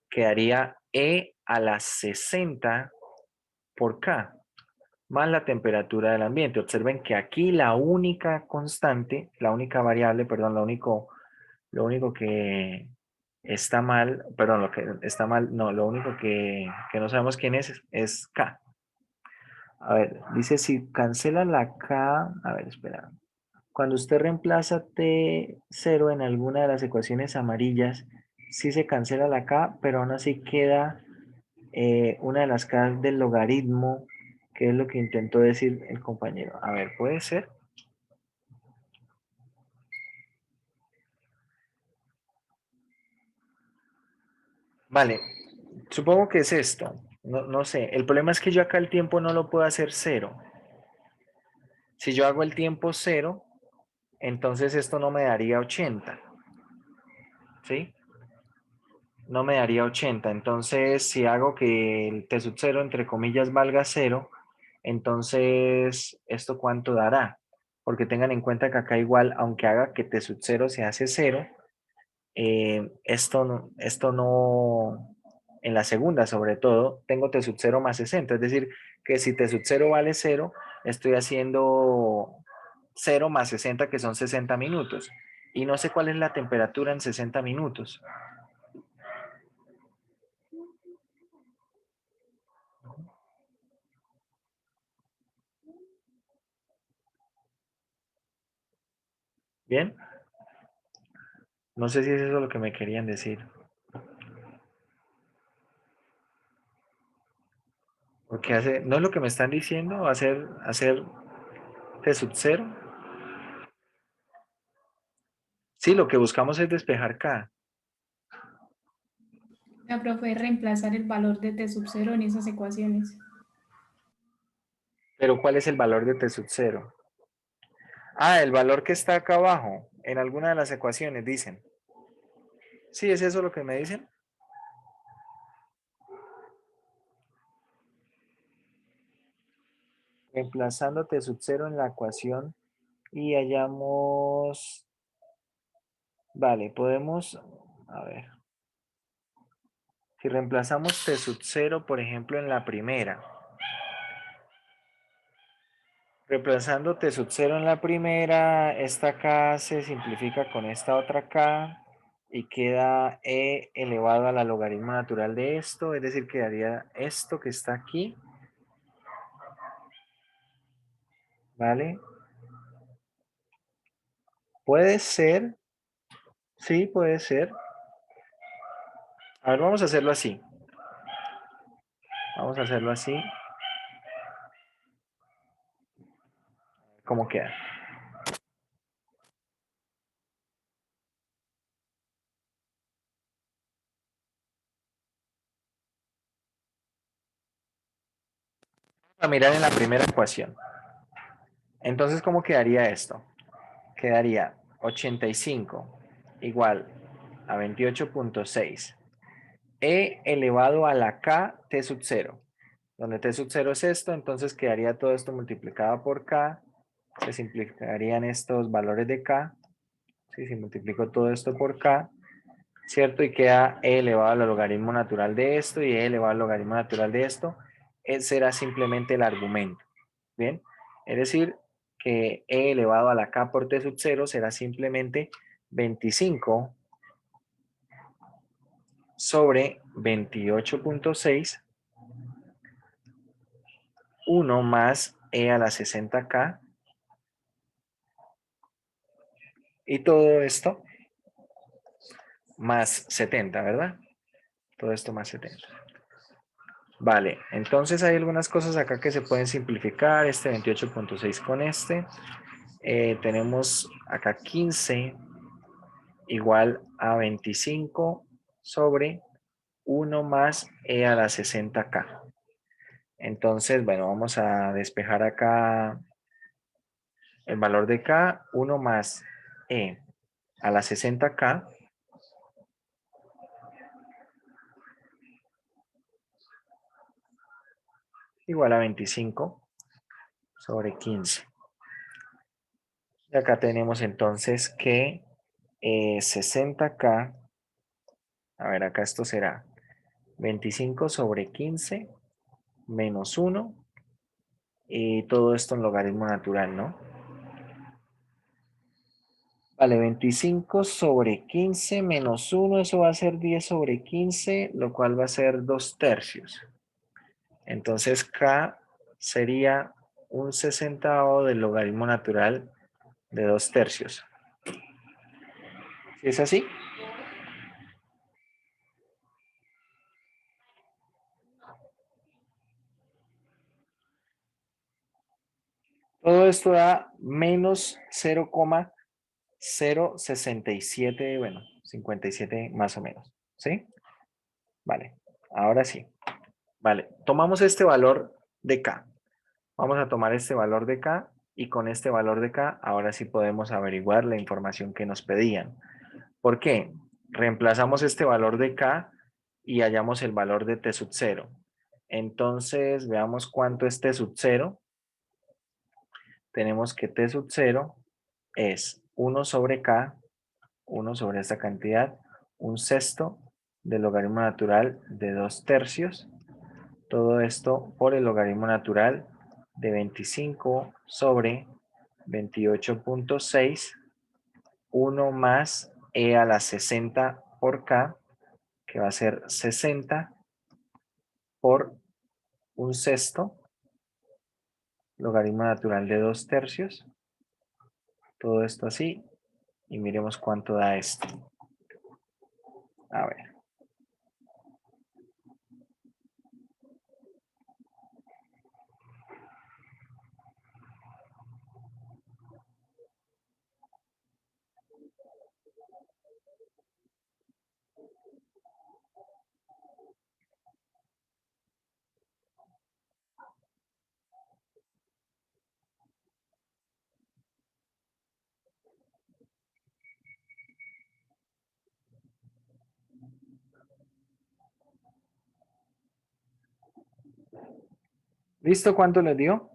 quedaría E a la 60 por K, más la temperatura del ambiente. Observen que aquí la única constante, la única variable, perdón, lo único que está mal, perdón, lo que está mal, no, lo único que no sabemos quién es K. A ver, dice si cancela la K, a ver, espera. Cuando usted reemplaza T0 en alguna de las ecuaciones amarillas, sí se cancela la K, pero aún así queda una de las K del logaritmo, que es lo que intentó decir el compañero. A ver, ¿puede ser? Vale, supongo que es esto. No, no sé. El problema es que yo acá el tiempo no lo puedo hacer 0. Si yo hago el tiempo 0, entonces esto no me daría 80. ¿Sí? No me daría 80. Entonces, si hago que el T sub 0, entre comillas, valga 0, entonces, ¿esto cuánto dará? Porque tengan en cuenta que acá igual, aunque haga que T sub 0 se hace 0, esto no, en la segunda sobre todo, tengo T sub 0 más 60. Es decir, que si T sub 0 vale 0, estoy haciendo 0 más 60, que son 60 minutos. Y no sé cuál es la temperatura en 60 minutos. ¿Bien? No sé si es eso lo que me querían decir. Porque no es lo que me están diciendo, hacer T sub 0. Sí, lo que buscamos es despejar K. La profe, reemplazar el valor de T sub 0 en esas ecuaciones. Pero ¿cuál es el valor de T sub 0? Ah, el valor que está acá abajo, en alguna de las ecuaciones, dicen. Sí, ¿es eso lo que me dicen? Reemplazando T sub 0 en la ecuación y hallamos... Vale, podemos... A ver. Si reemplazamos T sub 0, por ejemplo, en la primera. Reemplazando T sub 0 en la primera, esta K se simplifica con esta otra K y queda E elevado a la logaritmo natural de esto, es decir, quedaría esto que está aquí, ¿vale? Puede ser, sí, puede ser. A ver, vamos a hacerlo así. Vamos a hacerlo así. ¿Cómo queda? Vamos a mirar en la primera ecuación. Entonces, ¿cómo quedaría esto? Quedaría 85 igual a 28.6. E elevado a la K T sub 0. Donde T sub 0 es esto, entonces quedaría todo esto multiplicado por K. Se simplificarían estos valores de K. ¿Sí? Si multiplico todo esto por K, ¿cierto? Y queda E elevado al logaritmo natural de esto y E elevado al logaritmo natural de esto. Ese será simplemente el argumento. ¿Bien? Es decir, que E elevado a la K por T sub 0 será simplemente 25 sobre 28.6, 1 más E a la 60K, y todo esto más 70, ¿verdad? Todo esto más 70. Vale, entonces hay algunas cosas acá que se pueden simplificar, este 28.6 con este. Tenemos acá 15 igual a 25 sobre 1 más E a la 60K. Entonces, bueno, vamos a despejar acá el valor de K, 1 más E a la 60K igual a 25 sobre 15. Y acá tenemos entonces que 60K, a ver, acá esto será 25 sobre 15 menos 1 y todo esto en logaritmo natural, ¿no? Vale, 25 sobre 15 menos 1, eso va a ser 10 sobre 15, lo cual va a ser 2 tercios. Entonces K sería un 60avo del logaritmo natural de 2 tercios. ¿Sí es así? Todo esto da menos 0,067, bueno, 57 más o menos. ¿Sí? Vale, ahora sí. Vale, tomamos este valor de K. Vamos a tomar este valor de K y con este valor de K ahora sí podemos averiguar la información que nos pedían. ¿Por qué? Reemplazamos este valor de K y hallamos el valor de T sub 0. Entonces veamos cuánto es T sub 0. Tenemos que T sub 0 es 1 sobre K, 1 sobre esta cantidad, un sexto del logaritmo natural de 2 tercios. Todo esto por el logaritmo natural de 25 sobre 28.6, 1 más e a la 60 por k, que va a ser 60 por un sexto, logaritmo natural de 2 tercios. Todo esto así, y miremos cuánto da esto. A ver. ¿Listo cuánto le dio?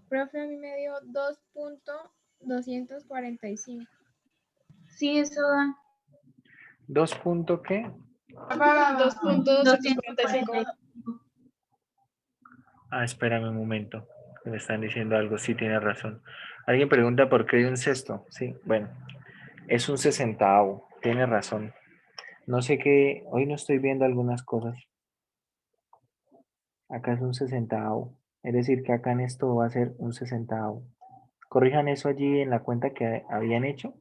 Profe, a mí me dio 2.245. Sí, eso da. ¿2 punto qué? 2.245. Ah, espérame un momento. Me están diciendo algo. Sí, tiene razón. Alguien pregunta por qué hay un sexto. Sí, bueno. Es un sesentavo. Tiene razón. No sé qué. Hoy no estoy viendo algunas cosas. Acá es un sesentavo. Es decir, que acá en esto va a ser un sesentavo. Corrijan eso allí en la cuenta que habían hecho.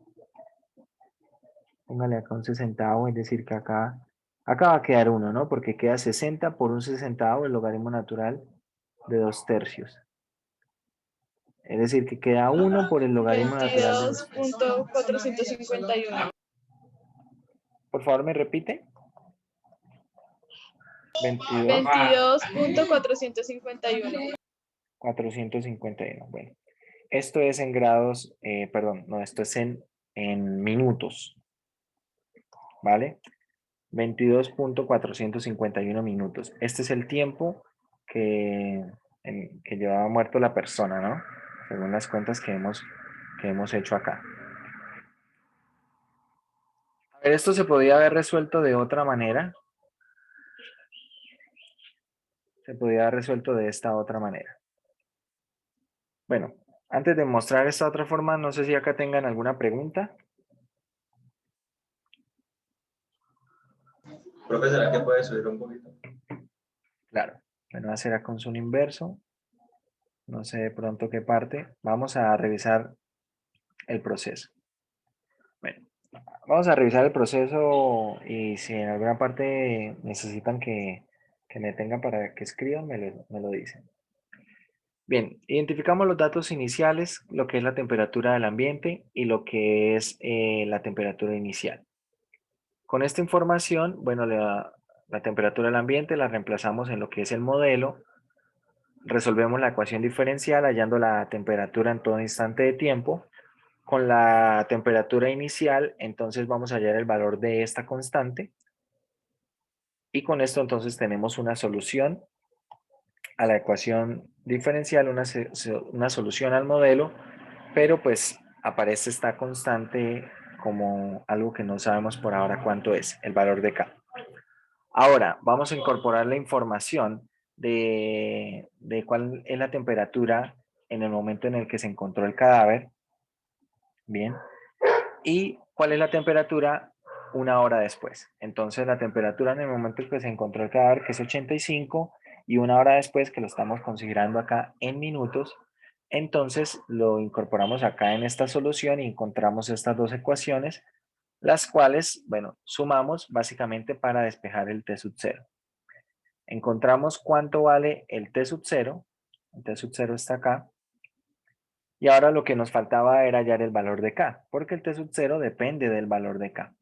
Póngale acá un sesentavo. Es decir, que acá va a quedar 1, ¿no? Porque queda 60 por un sesentavo, el logaritmo natural de 2 tercios. Es decir, que queda 1 por el logaritmo natural de 2 tercios. 22.451. Por favor, ¿me repite? 22, 22.451. 451. Bueno, esto es en grados, perdón, no, esto es en minutos, ¿vale? 22.451 minutos. Este es el tiempo que llevaba muerto la persona, ¿no? Según las cuentas que hemos hecho acá. A ver, esto se podía haber resuelto de otra manera. Se podía haber resuelto de esta otra manera. Bueno, antes de mostrar esta otra forma, no sé si acá tengan alguna pregunta. Profe, ¿será que puede subir un poquito? Claro, bueno, será con zoom inverso. No sé de pronto qué parte. Vamos a revisar el proceso. Bueno, vamos a revisar el proceso y si en alguna parte necesitan que me tengan para que escriban, me lo dicen. Bien, identificamos los datos iniciales, lo que es la temperatura del ambiente y lo que es la temperatura inicial. Con esta información, bueno, la temperatura del ambiente la reemplazamos en lo que es el modelo, resolvemos la ecuación diferencial hallando la temperatura en todo instante de tiempo. Con la temperatura inicial, entonces vamos a hallar el valor de esta constante. Y con esto entonces tenemos una solución a la ecuación diferencial, una solución al modelo, pero pues aparece esta constante como algo que no sabemos por ahora cuánto es, el valor de K. Ahora, vamos a incorporar la información de cuál es la temperatura en el momento en el que se encontró el cadáver. Bien. Y cuál es la temperatura una hora después. Entonces, la temperatura en el momento en que se encontró el cadáver, que es 85, y una hora después, que lo estamos considerando acá en minutos, entonces lo incorporamos acá en esta solución y encontramos estas dos ecuaciones, las cuales, bueno, sumamos básicamente para despejar el T sub 0. Encontramos cuánto vale el T sub 0. El T sub 0 está acá. Y ahora lo que nos faltaba era hallar el valor de K, porque el T sub 0 depende del valor de K.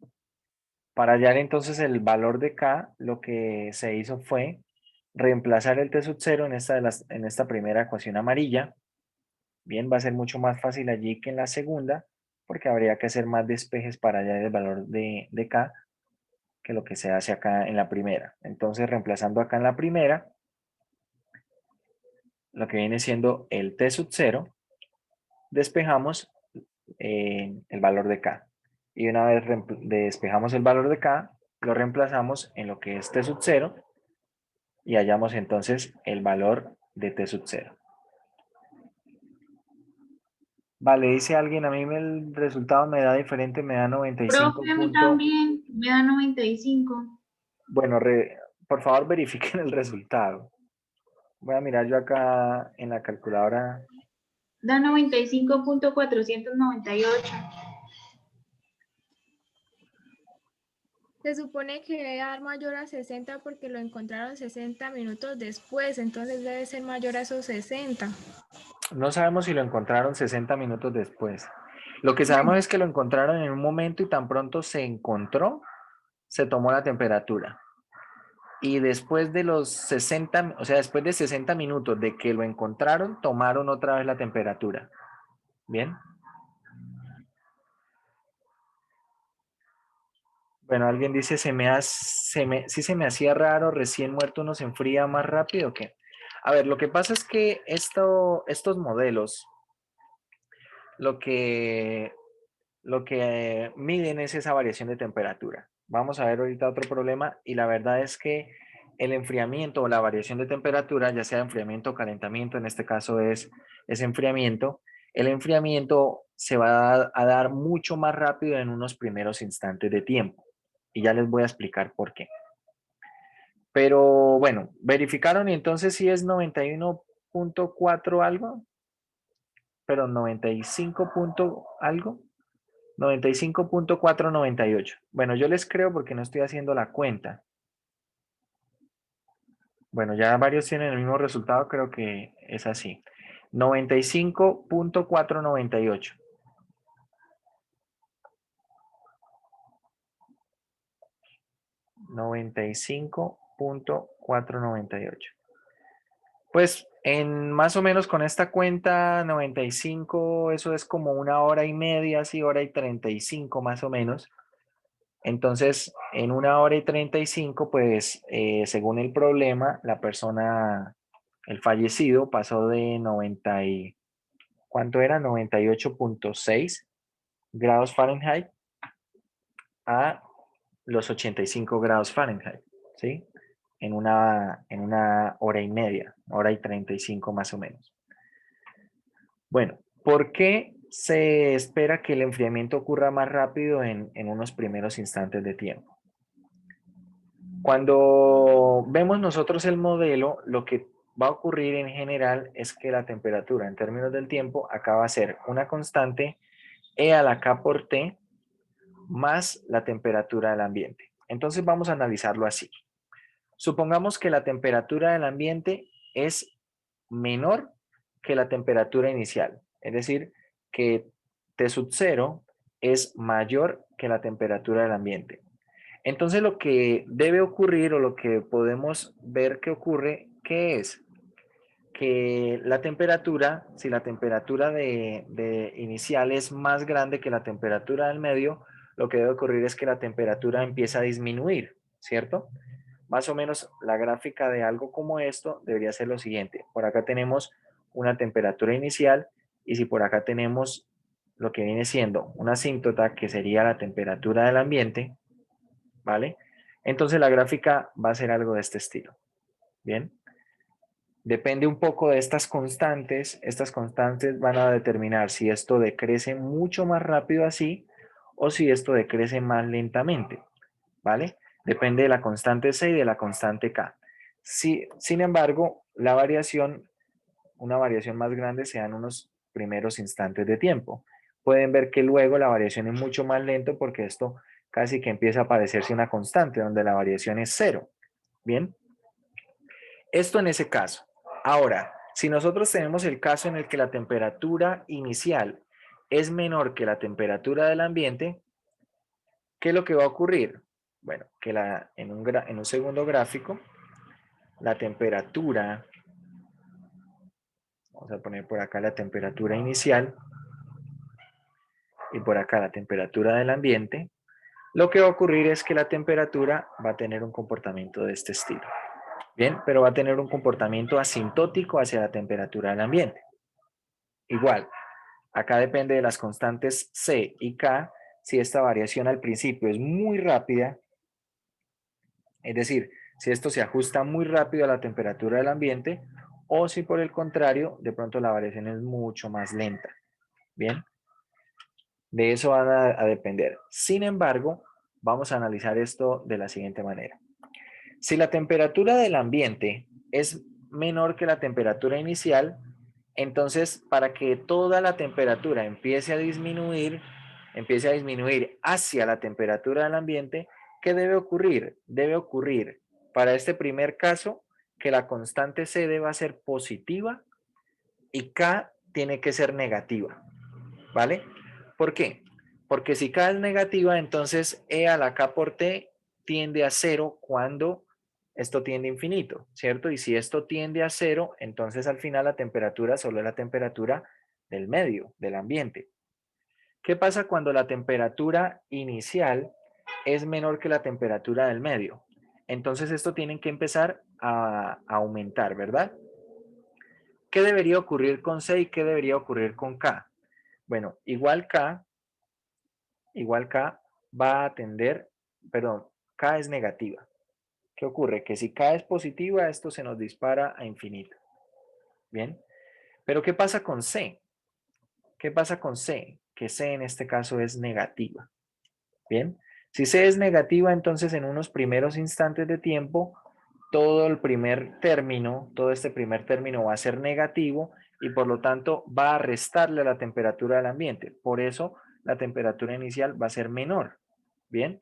Para hallar entonces el valor de K, lo que se hizo fue reemplazar el T sub 0 en esta primera ecuación amarilla. Bien, va a ser mucho más fácil allí que en la segunda, porque habría que hacer más despejes para hallar el valor de K que lo que se hace acá en la primera. Entonces, reemplazando acá en la primera, lo que viene siendo el T sub 0, despejamos el valor de K. Y una vez despejamos el valor de K, lo reemplazamos en lo que es T sub 0 y hallamos entonces el valor de T sub 0. Vale, dice alguien, a mí el resultado me da diferente, me da 95 Profe, a mí puntos. también me da 95. Bueno, por favor verifiquen el resultado. Voy a mirar yo acá en la calculadora. Da 95.498. Se supone que debe dar mayor a 60 porque lo encontraron 60 minutos después, entonces debe ser mayor a esos 60. No sabemos si lo encontraron 60 minutos después. Lo que sabemos es que lo encontraron en un momento y tan pronto se encontró, se tomó la temperatura. Y después de los 60, o sea, después de 60 minutos de que lo encontraron, tomaron otra vez la temperatura. ¿Bien? Bueno, alguien dice, sí se me hacía raro, recién muerto uno se enfría más rápido que... A ver, lo que pasa es que estos modelos, lo que miden es esa variación de temperatura. Vamos a ver ahorita otro problema y la verdad es que el enfriamiento o la variación de temperatura, ya sea enfriamiento o calentamiento, en este caso es enfriamiento, el enfriamiento se va a dar mucho más rápido en unos primeros instantes de tiempo. Y ya les voy a explicar por qué. Pero bueno, verificaron y entonces sí es 91.4 algo, pero 95 punto algo. 95.498. Bueno, yo les creo porque no estoy haciendo la cuenta. Bueno, ya varios tienen el mismo resultado, creo que es así. 95.498. 95 0.498. Pues en más o menos con esta cuenta 95, eso es como 1 hora y media, sí, 1 hora y 35 más o menos. Entonces, en 1 hora y 35, pues según el problema, la persona, el fallecido, pasó de 90 y, ¿cuánto era? 98.6 grados Fahrenheit a los 85 grados Fahrenheit, ¿sí? En una hora y media, 1 hora y 35 más o menos. Bueno, ¿por qué se espera que el enfriamiento ocurra más rápido en unos primeros instantes de tiempo? Cuando vemos nosotros el modelo, lo que va a ocurrir en general es que la temperatura en términos del tiempo acá va a ser una constante E a la K por T más la temperatura del ambiente. Entonces vamos a analizarlo así. Supongamos que la temperatura del ambiente es menor que la temperatura inicial, es decir, que T sub 0 es mayor que la temperatura del ambiente. Entonces lo que debe ocurrir o lo que podemos ver que ocurre, ¿qué es? Que la temperatura, si la temperatura de inicial es más grande que la temperatura del medio, lo que debe ocurrir es que la temperatura empieza a disminuir, ¿cierto? Más o menos la gráfica de algo como esto debería ser lo siguiente. Por acá tenemos una temperatura inicial y si por acá tenemos lo que viene siendo una asíntota, que sería la temperatura del ambiente, ¿vale? Entonces la gráfica va a ser algo de este estilo. Bien. Depende un poco de estas constantes van a determinar si esto decrece mucho más rápido así o si esto decrece más lentamente, ¿vale? Depende de la constante C y de la constante K. Sin embargo, la variación, una variación más grande se da en unos primeros instantes de tiempo. Pueden ver que luego la variación es mucho más lento porque esto casi que empieza a parecerse una constante donde la variación es 0. Bien, esto en ese caso. Ahora, si nosotros tenemos el caso en el que la temperatura inicial es menor que la temperatura del ambiente, ¿qué es lo que va a ocurrir? Bueno, que en un segundo gráfico, la temperatura, vamos a poner por acá la temperatura inicial y por acá la temperatura del ambiente, lo que va a ocurrir es que la temperatura va a tener un comportamiento de este estilo. Bien, pero va a tener un comportamiento asintótico hacia la temperatura del ambiente. Igual, acá depende de las constantes C y K, si esta variación al principio es muy rápida, es decir, si esto se ajusta muy rápido a la temperatura del ambiente, o si por el contrario, de pronto la variación es mucho más lenta. Bien, de eso van a depender. Sin embargo, vamos a analizar esto de la siguiente manera. Si la temperatura del ambiente es menor que la temperatura inicial, entonces para que toda la temperatura empiece a disminuir hacia la temperatura del ambiente, ¿qué debe ocurrir? Debe ocurrir para este primer caso que la constante C deba ser positiva y K tiene que ser negativa, ¿vale? ¿Por qué? Porque si K es negativa, entonces E a la K por T tiende a 0 cuando esto tiende a infinito, ¿cierto? Y si esto tiende a 0, entonces al final la temperatura solo es la temperatura del medio, del ambiente. ¿Qué pasa cuando la temperatura inicial es menor que la temperatura del medio? Entonces esto tiene que empezar a aumentar, ¿verdad? ¿Qué debería ocurrir con C y qué debería ocurrir con K? Bueno, igual K va a tender, perdón, K es negativa. ¿Qué ocurre? Que si K es positiva, esto se nos dispara a infinito. Bien, pero ¿qué pasa con C? ¿Qué pasa con C? Que C en este caso es negativa. Bien, si C es negativa, entonces en unos primeros instantes de tiempo, todo este primer término va a ser negativo y por lo tanto va a restarle a la temperatura del ambiente. Por eso la temperatura inicial va a ser menor. Bien,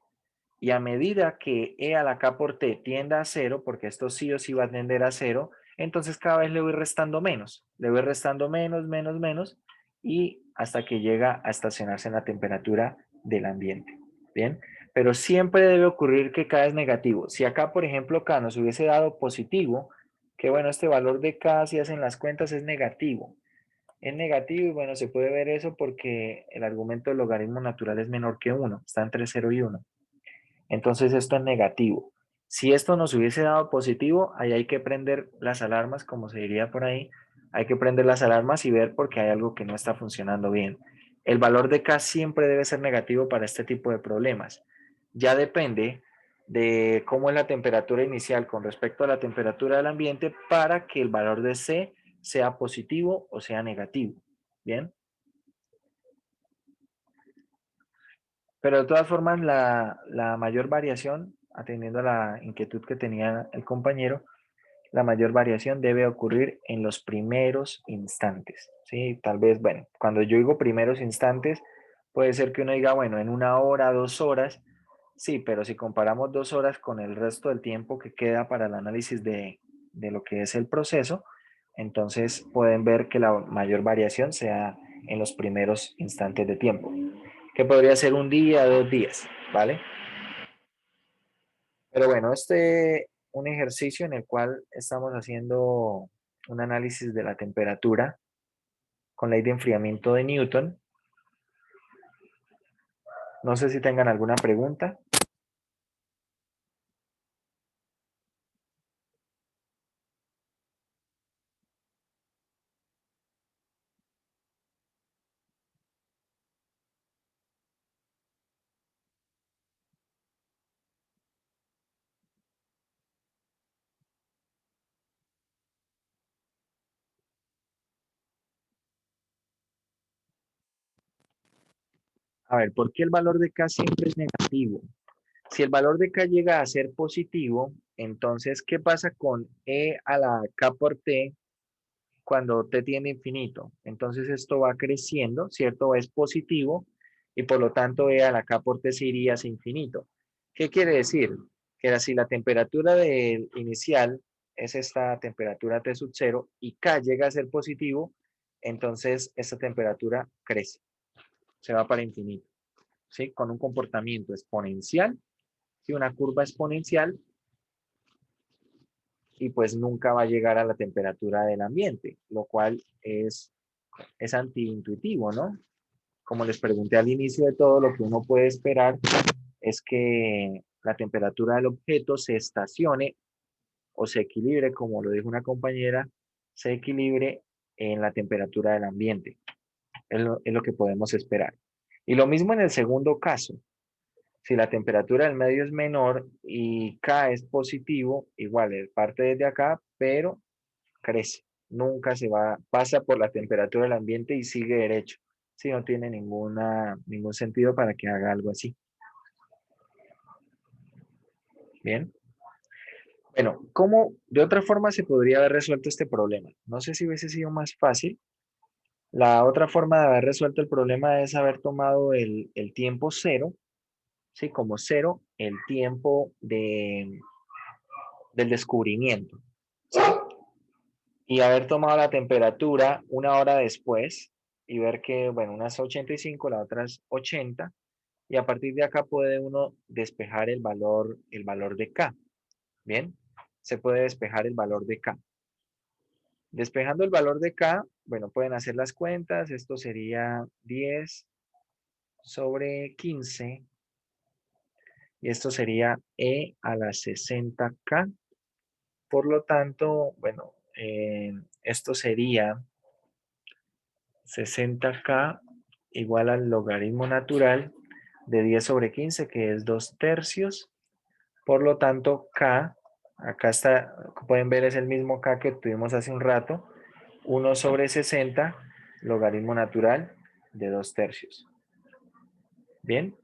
y a medida que E a la K por T tienda a 0, porque esto sí o sí va a tender a 0, entonces cada vez le voy restando menos. Le voy restando menos, menos, menos, y hasta que llega a estacionarse en la temperatura del ambiente. Bien, pero siempre debe ocurrir que K es negativo. Si acá, por ejemplo, K nos hubiese dado positivo, que bueno, este valor de K, si hacen las cuentas, es negativo. Es negativo y bueno, se puede ver eso porque el argumento del logaritmo natural es menor que 1, está entre 0 y 1. Entonces esto es negativo. Si esto nos hubiese dado positivo, ahí hay que prender las alarmas, como se diría por ahí. Hay que prender las alarmas y ver porque hay algo que no está funcionando bien. El valor de K siempre debe ser negativo para este tipo de problemas. Ya depende de cómo es la temperatura inicial con respecto a la temperatura del ambiente para que el valor de C sea positivo o sea negativo. ¿Bien? Pero de todas formas, la mayor variación, atendiendo a la inquietud que tenía el compañero, la mayor variación debe ocurrir en los primeros instantes. ¿Sí? Tal vez, bueno, cuando yo digo primeros instantes, puede ser que uno diga, bueno, en 1 hora, 2 horas, sí, pero si comparamos 2 horas con el resto del tiempo que queda para el análisis de lo que es el proceso, entonces pueden ver que la mayor variación sea en los primeros instantes de tiempo, que podría ser 1 día, 2 días, ¿vale? Pero bueno, un ejercicio en el cual estamos haciendo un análisis de la temperatura con ley de enfriamiento de Newton. No sé si tengan alguna pregunta. A ver, ¿por qué el valor de K siempre es negativo? Si el valor de K llega a ser positivo, entonces, ¿qué pasa con E a la K por T cuando T tiende a infinito? Entonces esto va creciendo, ¿cierto? Es positivo y por lo tanto E a la K por T se iría hacia infinito. ¿Qué quiere decir? Que si la temperatura inicial es esta temperatura T sub 0 y K llega a ser positivo, entonces esta temperatura crece, se va para infinito, ¿sí? Con un comportamiento exponencial, ¿sí? Una curva exponencial y pues nunca va a llegar a la temperatura del ambiente, lo cual es antiintuitivo, ¿no? Como les pregunté al inicio de todo, lo que uno puede esperar es que la temperatura del objeto se estacione o se equilibre, como lo dijo una compañera, se equilibre en la temperatura del ambiente. Es lo que podemos esperar. Y lo mismo en el segundo caso. Si la temperatura del medio es menor y K es positivo, igual, parte desde acá, pero crece. Nunca pasa por la temperatura del ambiente y sigue derecho. Si no tiene ningún sentido para que haga algo así. Bien. Bueno, ¿cómo de otra forma se podría haber resuelto este problema? No sé si hubiese sido más fácil. La otra forma de haber resuelto el problema es haber tomado el tiempo cero, ¿sí? Como cero, el tiempo del descubrimiento, ¿sí? Y haber tomado la temperatura 1 hora después y ver que, bueno, una es 85, la otra es 80, y a partir de acá puede uno despejar el valor de K. Bien, se puede despejar el valor de K. Despejando el valor de K, bueno, pueden hacer las cuentas. Esto sería 10 sobre 15. Y esto sería E a la 60K. Por lo tanto, bueno, esto sería 60K igual al logaritmo natural de 10 sobre 15, que es 2/3. Por lo tanto, K, acá está, pueden ver, es el mismo K que tuvimos hace un rato, 1 sobre 60, logaritmo natural de 2/3. Bien,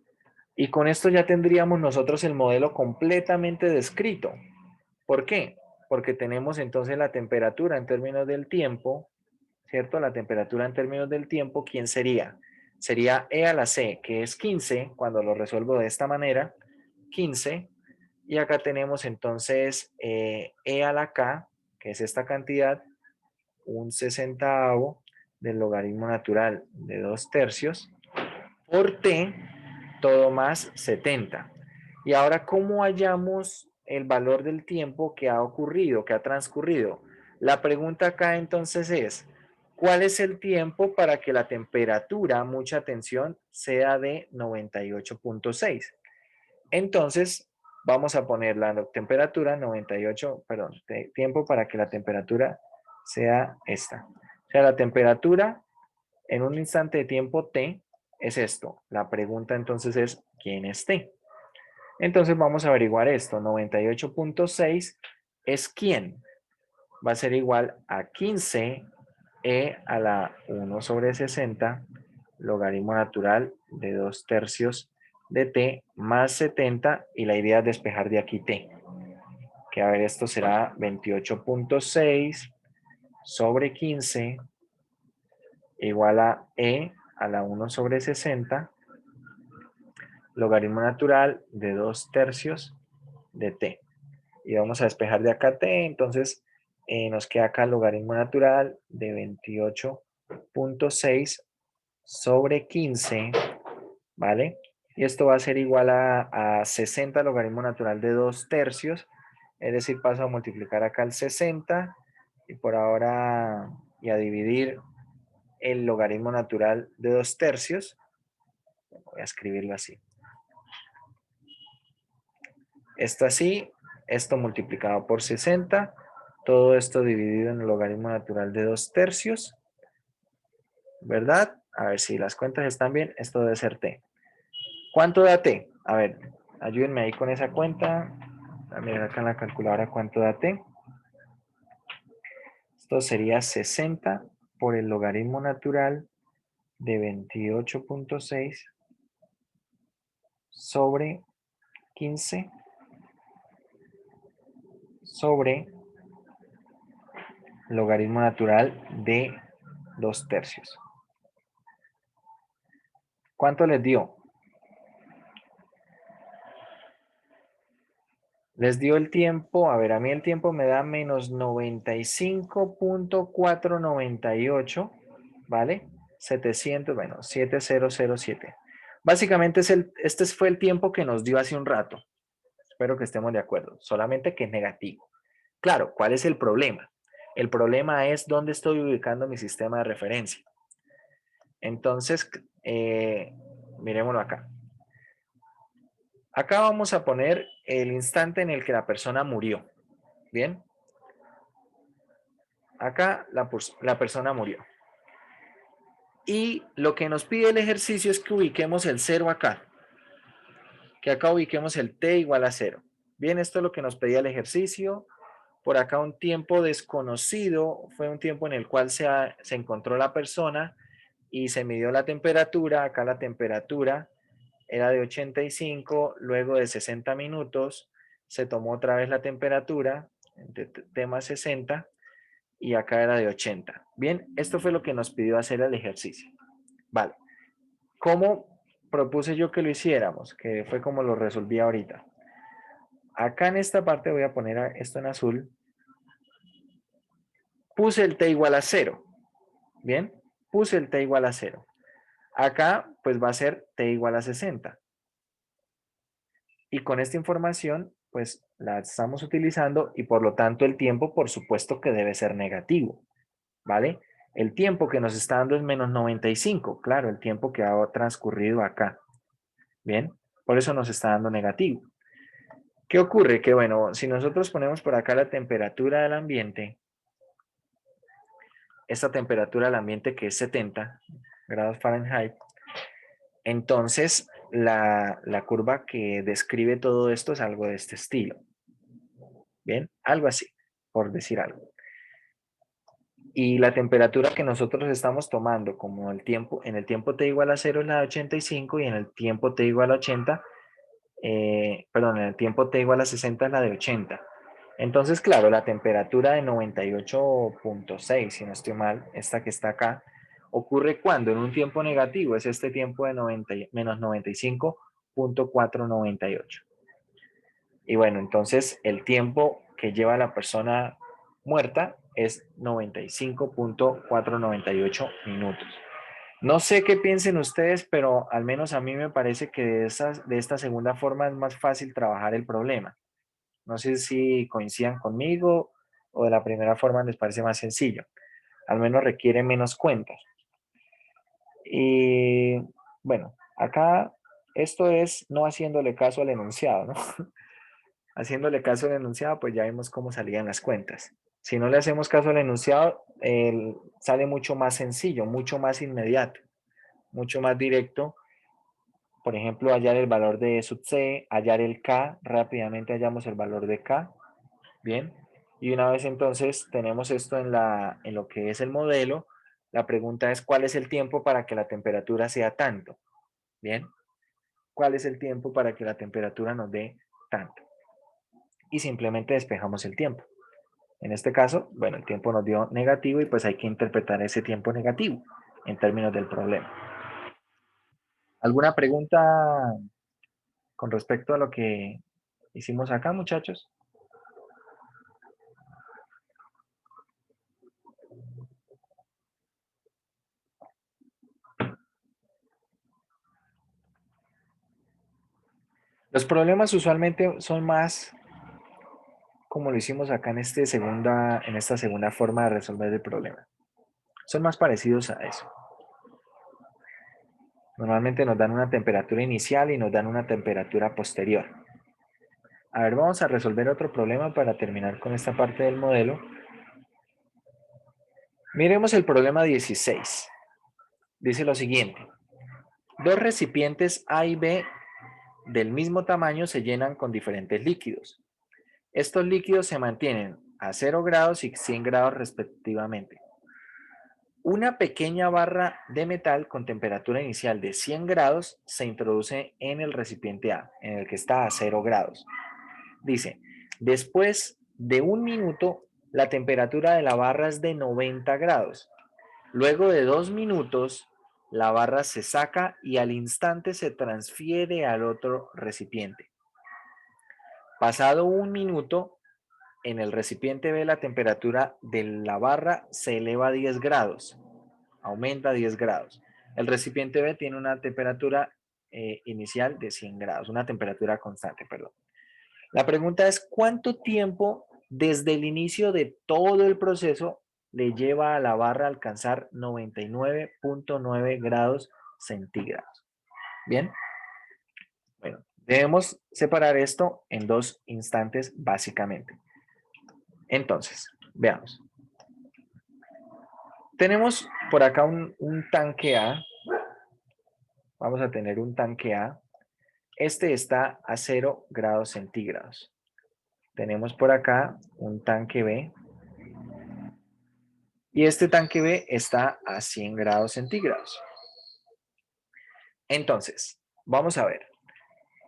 y con esto ya tendríamos nosotros el modelo completamente descrito. ¿Por qué? Porque tenemos entonces la temperatura en términos del tiempo, ¿cierto? La temperatura en términos del tiempo, ¿quién sería? Sería E a la C, que es 15, cuando lo resuelvo de esta manera, 15. Y acá tenemos entonces E a la K, que es esta cantidad, 1/60 del logaritmo natural de 2/3, por T, todo más 70. Y ahora, ¿cómo hallamos el valor del tiempo que ha ocurrido, que ha transcurrido? La pregunta acá entonces es, ¿cuál es el tiempo para que la temperatura, mucha atención, sea de 98.6? Entonces, vamos a poner la temperatura 98, perdón, tiempo para que la temperatura sea esta. O sea, la temperatura en un instante de tiempo t es esto. La pregunta entonces es, ¿quién es t? Entonces vamos a averiguar esto. 98.6 es quién. Va a ser igual a 15 e a la 1 sobre 60 logaritmo natural de 2 tercios de t más 70 y la idea es despejar de aquí t. Que a ver, esto será 28.6 sobre 15 igual a e a la 1 sobre 60 logaritmo natural de 2 tercios de t. Y vamos a despejar de acá t, entonces nos queda acá el logaritmo natural de 28.6 sobre 15, ¿vale? Y esto va a ser igual a 60 logaritmo natural de 2 tercios, es decir, paso a multiplicar acá el 60 y por ahora y a dividir el logaritmo natural de 2 tercios. Voy a escribirlo así. Esto así, esto multiplicado por 60, todo esto dividido en el logaritmo natural de 2 tercios, ¿verdad? A ver si las cuentas están bien, esto debe ser t. ¿Cuánto da t? A ver, ayúdenme ahí con esa cuenta. A mirar acá en la calculadora cuánto da t. Esto sería 60 por el logaritmo natural de 28.6 sobre 15 sobre logaritmo natural de 2 tercios. ¿Cuánto les dio? Les dio el tiempo, a ver, a mí el tiempo me da menos 95.498, ¿vale? 700, bueno, 7007. Básicamente este fue el tiempo que nos dio hace un rato. Espero que estemos de acuerdo, solamente que es negativo. Claro, ¿cuál es el problema? El problema es dónde estoy ubicando mi sistema de referencia. Entonces, miremoslo acá. Acá vamos a poner el instante en el que la persona murió. ¿Bien? Acá la persona murió. Y lo que nos pide el ejercicio es que ubiquemos el 0 acá. Que acá ubiquemos el t igual a 0. Bien, esto es lo que nos pedía el ejercicio. Por acá un tiempo desconocido fue un tiempo en el cual se encontró la persona y se midió la temperatura. Acá la temperatura era de 85, luego de 60 minutos se tomó otra vez la temperatura, de t más 60, y acá era de 80. Bien, esto fue lo que nos pidió hacer el ejercicio. Vale. ¿Cómo propuse yo que lo hiciéramos? Que fue como lo resolví ahorita. Acá en esta parte voy a poner esto en azul. Puse el t igual a 0. Bien, puse el t igual a 0. Acá pues va a ser t igual a 60. Y con esta información pues la estamos utilizando y por lo tanto el tiempo por supuesto que debe ser negativo. ¿Vale? El tiempo que nos está dando es menos 95. Claro, el tiempo que ha transcurrido acá. Bien, por eso nos está dando negativo. ¿Qué ocurre? Que bueno, si nosotros ponemos por acá la temperatura del ambiente, esta temperatura del ambiente que es 70 grados Fahrenheit, entonces la curva que describe todo esto es algo de este estilo. Bien, algo así, por decir algo. Y la temperatura que nosotros estamos tomando como el tiempo, en el tiempo t igual a 0 es la de 85 y en el tiempo t igual a 80, perdón, en el tiempo t igual a 60 es la de 80. Entonces, claro, la temperatura de 98.6, si no estoy mal, esta que está acá, ocurre cuando en un tiempo negativo, es este tiempo de menos 95.498. Y bueno, entonces el tiempo que lleva la persona muerta es 95.498 minutos. No sé qué piensen ustedes, pero al menos a mí me parece que de esta segunda forma es más fácil trabajar el problema. No sé si coincidan conmigo o de la primera forma les parece más sencillo. Al menos requiere menos cuentas. Y bueno, acá esto es no haciéndole caso al enunciado, ¿no? Haciéndole caso al enunciado, pues ya vemos cómo salían las cuentas. Si no le hacemos caso al enunciado, sale mucho más sencillo, mucho más inmediato, mucho más directo. Por ejemplo, hallar el valor de E sub C, hallar el K, rápidamente hallamos el valor de K. Bien, y una vez entonces tenemos esto en lo que es el modelo, la pregunta es ¿cuál es el tiempo para que la temperatura sea tanto? Bien, ¿cuál es el tiempo para que la temperatura nos dé tanto? Y simplemente despejamos el tiempo. En este caso, bueno, el tiempo nos dio negativo y pues hay que interpretar ese tiempo negativo en términos del problema. ¿Alguna pregunta con respecto a lo que hicimos acá, muchachos? Los problemas usualmente son más como lo hicimos acá en esta segunda forma de resolver el problema. Son más parecidos a eso. Normalmente nos dan una temperatura inicial y nos dan una temperatura posterior. A ver, vamos a resolver otro problema para terminar con esta parte del modelo. Miremos el problema 16. Dice lo siguiente. Dos recipientes A y B del mismo tamaño se llenan con diferentes líquidos. Estos líquidos se mantienen a 0 grados y 100 grados respectivamente. Una pequeña barra de metal con temperatura inicial de 100 grados se introduce en el recipiente A, en el que está a 0 grados. Dice, después de 1 minuto, la temperatura de la barra es de 90 grados. Luego de 2 minutos, la barra se saca y al instante se transfiere al otro recipiente. Pasado 1 minuto, en el recipiente B la temperatura de la barra se eleva a 10 grados. Aumenta a 10 grados. El recipiente B tiene una temperatura inicial de 100 grados, una temperatura constante, perdón. La pregunta es, ¿cuánto tiempo desde el inicio de todo el proceso le lleva a la barra a alcanzar 99.9 grados centígrados? Bien. Bueno, debemos separar esto en dos instantes básicamente. Entonces, veamos. Tenemos por acá un tanque A. Vamos a tener un tanque A. Este está a 0 grados centígrados. Tenemos por acá un tanque B. Y este tanque B está a 100 grados centígrados. Entonces, vamos a ver.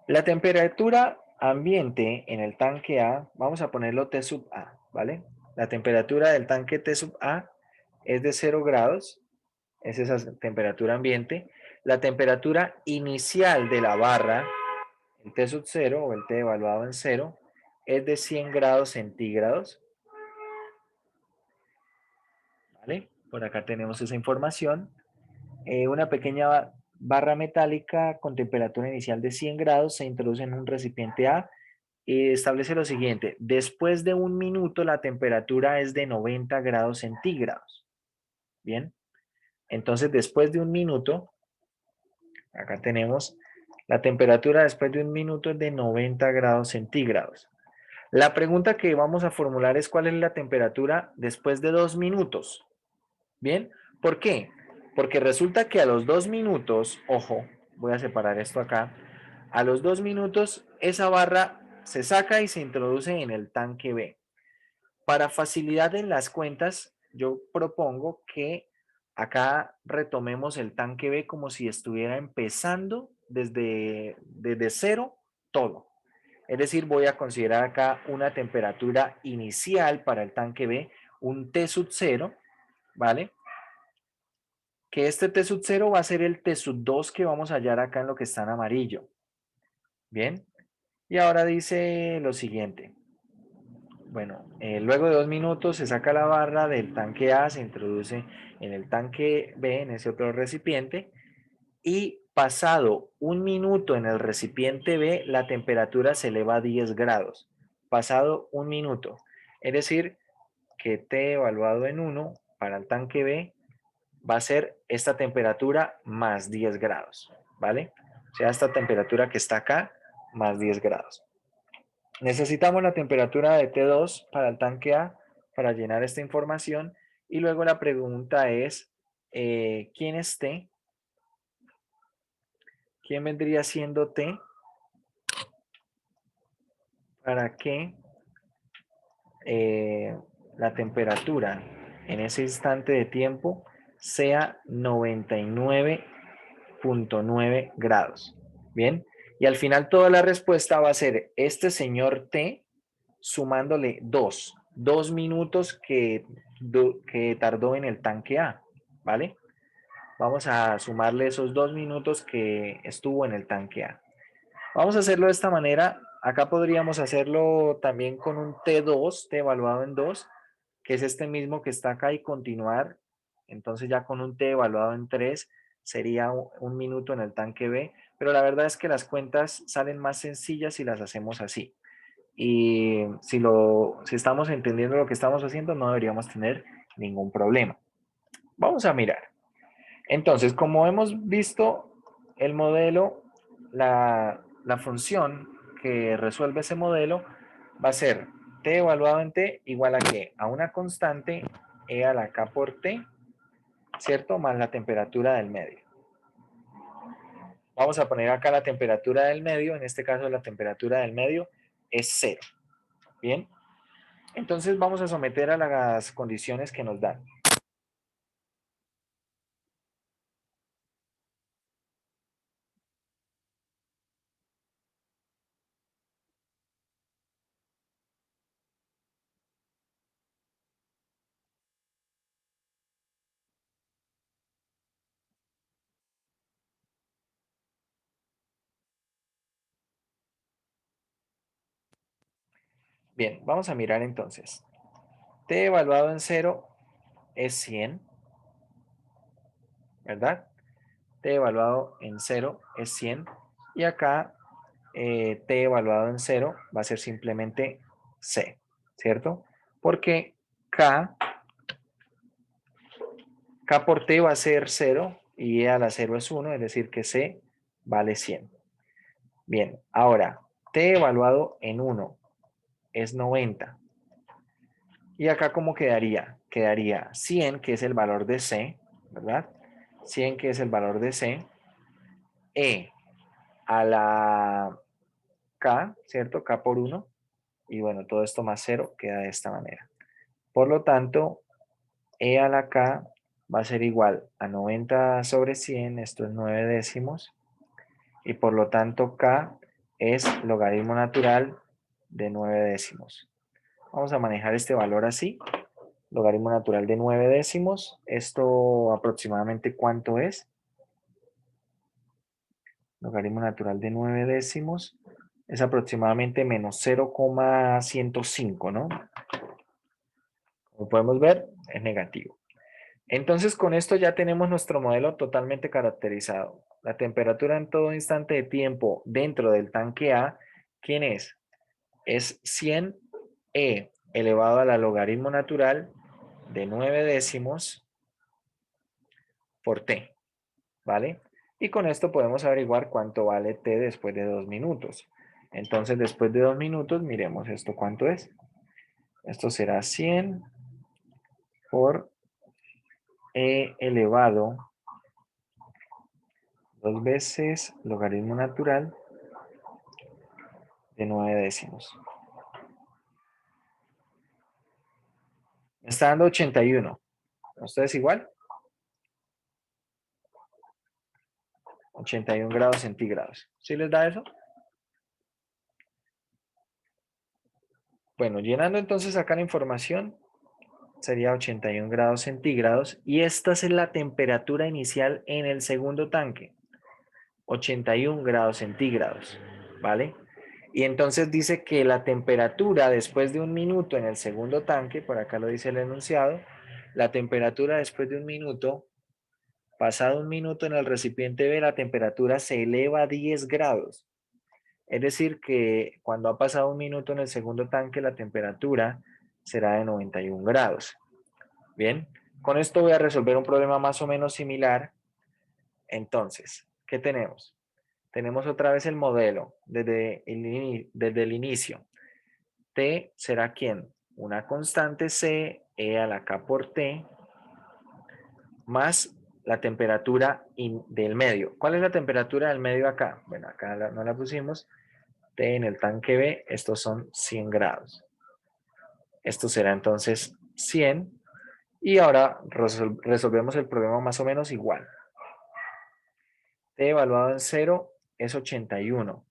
La temperatura ambiente en el tanque A, vamos a ponerlo T sub A, ¿vale? La temperatura del tanque T sub A es de 0 grados. Es esa temperatura ambiente. La temperatura inicial de la barra, el T sub 0 o el T evaluado en 0, es de 100 grados centígrados. ¿Vale? Por acá tenemos esa información. Una pequeña barra metálica con temperatura inicial de 100 grados se introduce en un recipiente A y establece lo siguiente. Después de 1 minuto la temperatura es de 90 grados centígrados. Bien. Entonces, después de 1 minuto, acá tenemos la temperatura después de 1 minuto es de 90 grados centígrados. La pregunta que vamos a formular es ¿cuál es la temperatura después de 2 minutos? ¿Bien? ¿Por qué? Porque resulta que a los 2 minutos, ojo, voy a separar esto acá, a los 2 minutos esa barra se saca y se introduce en el tanque B. Para facilidad en las cuentas, yo propongo que acá retomemos el tanque B como si estuviera empezando desde cero todo. Es decir, voy a considerar acá una temperatura inicial para el tanque B, un T sub 0, ¿vale? Que este T sub 0 va a ser el T sub 2 que vamos a hallar acá en lo que está en amarillo. Bien. Y ahora dice lo siguiente. bueno, luego de 2 minutos se saca la barra del tanque A, se introduce en el tanque B, en ese otro recipiente, y pasado 1 minuto en el recipiente B, la temperatura se eleva a 10 grados. Pasado 1 minuto. Es decir, que T evaluado en 1 para el tanque B va a ser esta temperatura más 10 grados, ¿vale? O sea, esta temperatura que está acá, más 10 grados. Necesitamos la temperatura de T2 para el tanque A para llenar esta información. Y luego la pregunta es, ¿quién es T? ¿Quién vendría siendo T? Para que la temperatura en ese instante de tiempo sea 99.9 grados. Bien, y al final toda la respuesta va a ser este señor T sumándole 2 minutos que tardó en el tanque A, ¿vale? Vamos a sumarle esos 2 minutos que estuvo en el tanque A. Vamos a hacerlo de esta manera. Acá podríamos hacerlo también con un T2, T evaluado en 2, que es este mismo que está acá, y continuar. Entonces ya con un T evaluado en 3 sería 1 minuto en el tanque B, pero la verdad es que las cuentas salen más sencillas si las hacemos así. Y si estamos entendiendo lo que estamos haciendo, no deberíamos tener ningún problema. Vamos a mirar. Entonces, como hemos visto, el modelo, la función que resuelve ese modelo va a ser T evaluado en T igual a ¿qué? A una constante E a la K por T, ¿cierto? Más la temperatura del medio. Vamos a poner acá la temperatura del medio. En este caso, la temperatura del medio es 0. ¿Bien? Entonces, vamos a someter a las condiciones que nos dan. Bien, vamos a mirar entonces. T evaluado en 0 es 100, ¿verdad? T evaluado en 0 es 100. Y acá T evaluado en 0 va a ser simplemente C, ¿cierto? Porque K por T va a ser 0 y E a la 0 es 1, es decir que C vale 100. Bien, ahora T evaluado en 1 es 90. Y acá, ¿cómo quedaría? Quedaría 100, que es el valor de C, ¿verdad? 100, que es el valor de C. E a la K, ¿cierto? K por 1. Y bueno, todo esto más 0 queda de esta manera. Por lo tanto, E a la K va a ser igual a 90 sobre 100. Esto es 9 décimos. Y por lo tanto, K es logaritmo natural de 9 décimos. Vamos a manejar este valor así. Logaritmo natural de 9 décimos. ¿Esto aproximadamente cuánto es? Logaritmo natural de 9 décimos es aproximadamente menos 0,105, ¿no? Como podemos ver, es negativo. Entonces, con esto ya tenemos nuestro modelo totalmente caracterizado. La temperatura en todo instante de tiempo dentro del tanque A, ¿quién es? Es 100E elevado a la logaritmo natural de 9 décimos por T, ¿vale? Y con esto podemos averiguar cuánto vale T después de 2 minutos. Entonces, después de 2 minutos, miremos esto cuánto es. Esto será 100 por E elevado 2 veces logaritmo natural de 9 décimos. Me está dando 81. ¿A ustedes igual? 81 grados centígrados. ¿Sí les da eso? Bueno, llenando entonces acá la información, sería 81 grados centígrados. Y esta es la temperatura inicial en el segundo tanque. 81 grados centígrados, ¿vale? Y entonces dice que la temperatura después de 1 minuto en el segundo tanque, por acá lo dice el enunciado, la temperatura después de 1 minuto, pasado 1 minuto en el recipiente B, la temperatura se eleva a 10 grados. Es decir, que cuando ha pasado 1 minuto en el segundo tanque, la temperatura será de 91 grados. Bien, con esto voy a resolver un problema más o menos similar. Entonces, ¿qué tenemos? Tenemos otra vez el modelo desde el inicio. T será ¿quién? Una constante C, E a la K por T, más la temperatura del medio. ¿Cuál es la temperatura del medio acá? Bueno, acá no la pusimos. T en el tanque B, estos son 100 grados. Esto será entonces 100. Y ahora resolvemos el problema más o menos igual. T evaluado en 0 es 81.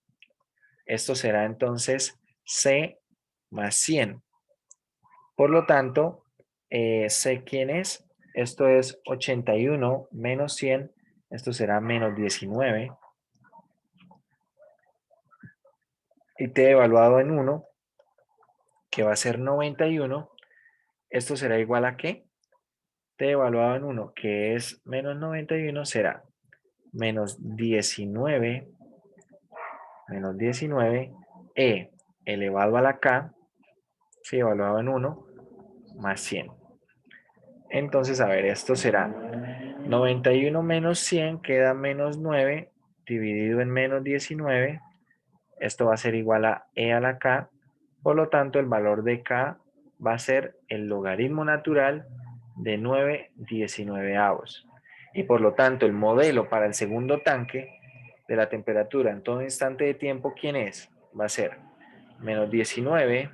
Esto será entonces C más 100. Por lo tanto, C quién es. Esto es 81 menos 100. Esto será menos 19. Y T evaluado en 1, que va a ser 91. Esto será igual a ¿qué? T evaluado en 1, que es menos 91, será menos 19 E elevado a la K, sí, evaluado en 1, más 100. Entonces, a ver, esto será 91 menos 100, queda menos 9, dividido en menos 19. Esto va a ser igual a E a la K. Por lo tanto, el valor de K va a ser el logaritmo natural de 9/19. Y por lo tanto, el modelo para el segundo tanque de la temperatura en todo instante de tiempo, ¿quién es? Va a ser menos 19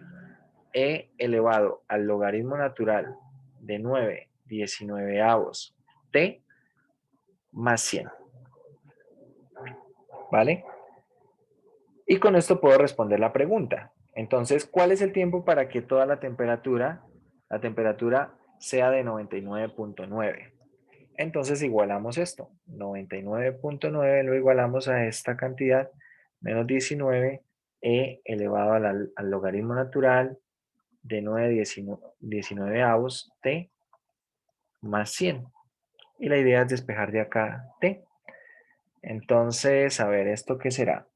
E elevado al logaritmo natural de 9/19 T más 100. ¿Vale? Y con esto puedo responder la pregunta. Entonces, ¿cuál es el tiempo para que toda la temperatura sea de 99.9? Entonces igualamos esto. 99.9 lo igualamos a esta cantidad, menos 19, E elevado al logaritmo natural de 9/19 T más 100. Y la idea es despejar de acá T. Entonces, a ver, ¿esto qué será?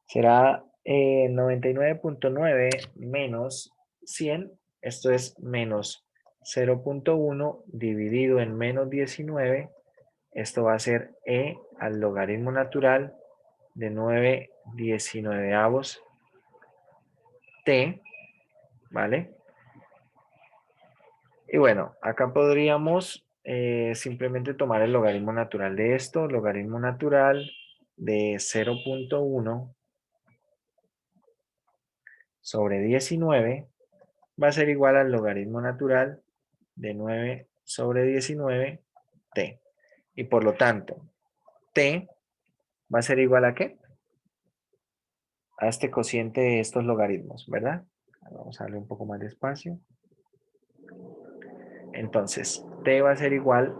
Será 99.9 menos 100. Esto es menos 0.1 dividido en menos 19. Esto va a ser E al logaritmo natural de 9/19 T. ¿Vale? Y bueno, acá podríamos simplemente tomar el logaritmo natural de esto. Logaritmo natural de 0.1 sobre 19 va a ser igual al logaritmo natural de 9/19 T. Y por lo tanto, T va a ser igual a ¿qué? A este cociente de estos logaritmos, ¿verdad? Vamos a darle un poco más de espacio. Entonces, T va a ser igual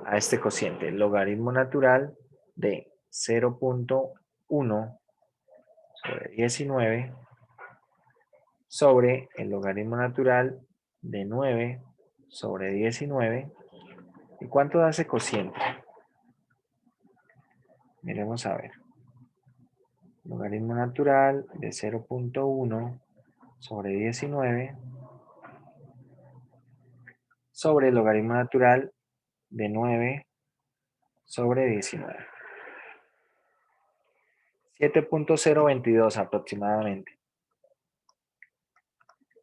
a este cociente, el logaritmo natural de 0.1 sobre 19 sobre el logaritmo natural de 9/19. ¿Y cuánto da ese cociente? Miremos a ver. Logaritmo natural de 0.1 sobre 19 sobre el logaritmo natural de 9 sobre 19. 7.022 aproximadamente.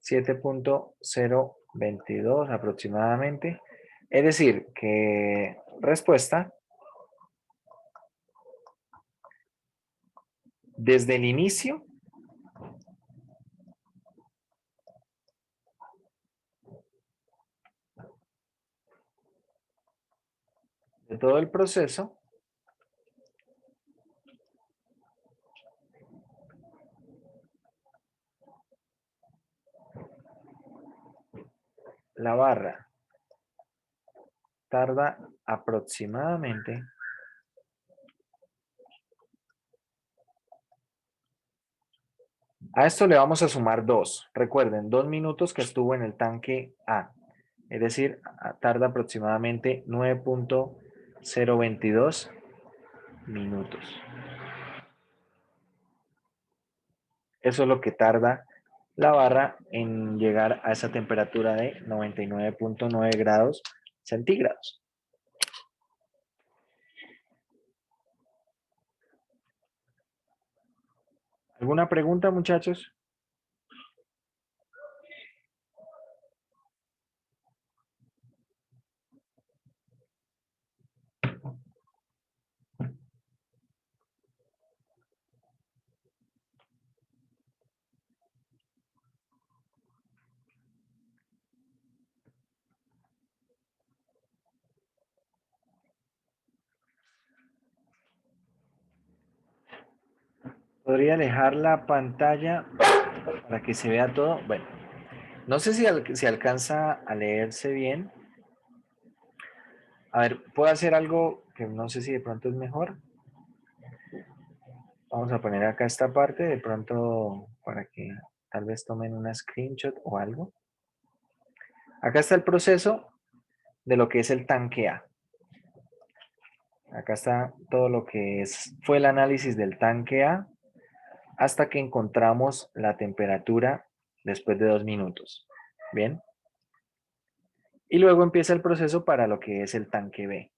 7.022 aproximadamente. Es decir, que respuesta desde el inicio de todo el proceso la barra tarda aproximadamente A esto le vamos a sumar 2. Recuerden, 2 minutos que estuvo en el tanque A. Es decir, tarda aproximadamente 9.022 minutos. Eso es lo que tarda la barra en llegar a esa temperatura de 99.9 grados centígrados. ¿Alguna pregunta, muchachos? ¿Podría alejar la pantalla para que se vea todo? Bueno, no sé si alcanza a leerse bien. A ver, ¿puedo hacer algo que no sé si de pronto es mejor? Vamos a poner acá esta parte, de pronto para que tal vez tomen una screenshot o algo. Acá está el proceso de lo que es el tanque A. Acá está todo lo que fue el análisis del tanque A hasta que encontramos la temperatura después de 2 minutos. Bien. Y luego empieza el proceso para lo que es el tanque B.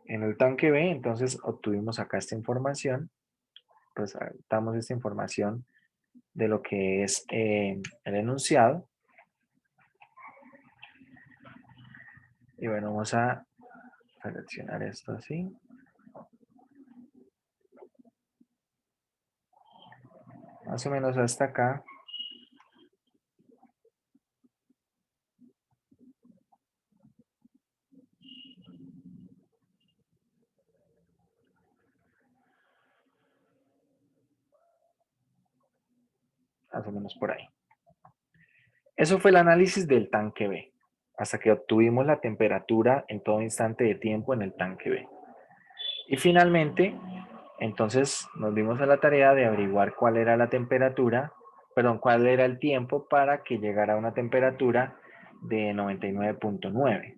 En el tanque B, entonces, obtuvimos acá esta información. Pues damos esta información de lo que es el enunciado. Y bueno, vamos a seleccionar esto así. Más o menos hasta acá. Más o menos por ahí. Eso fue el análisis del tanque B, hasta que obtuvimos la temperatura en todo instante de tiempo en el tanque B. Y finalmente, entonces nos dimos a la tarea de averiguar cuál era la temperatura, perdón, cuál era el tiempo para que llegara a una temperatura de 99.9.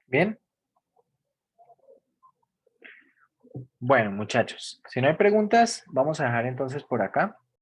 Bien. Bueno, muchachos, si no hay preguntas, vamos a dejar entonces por acá.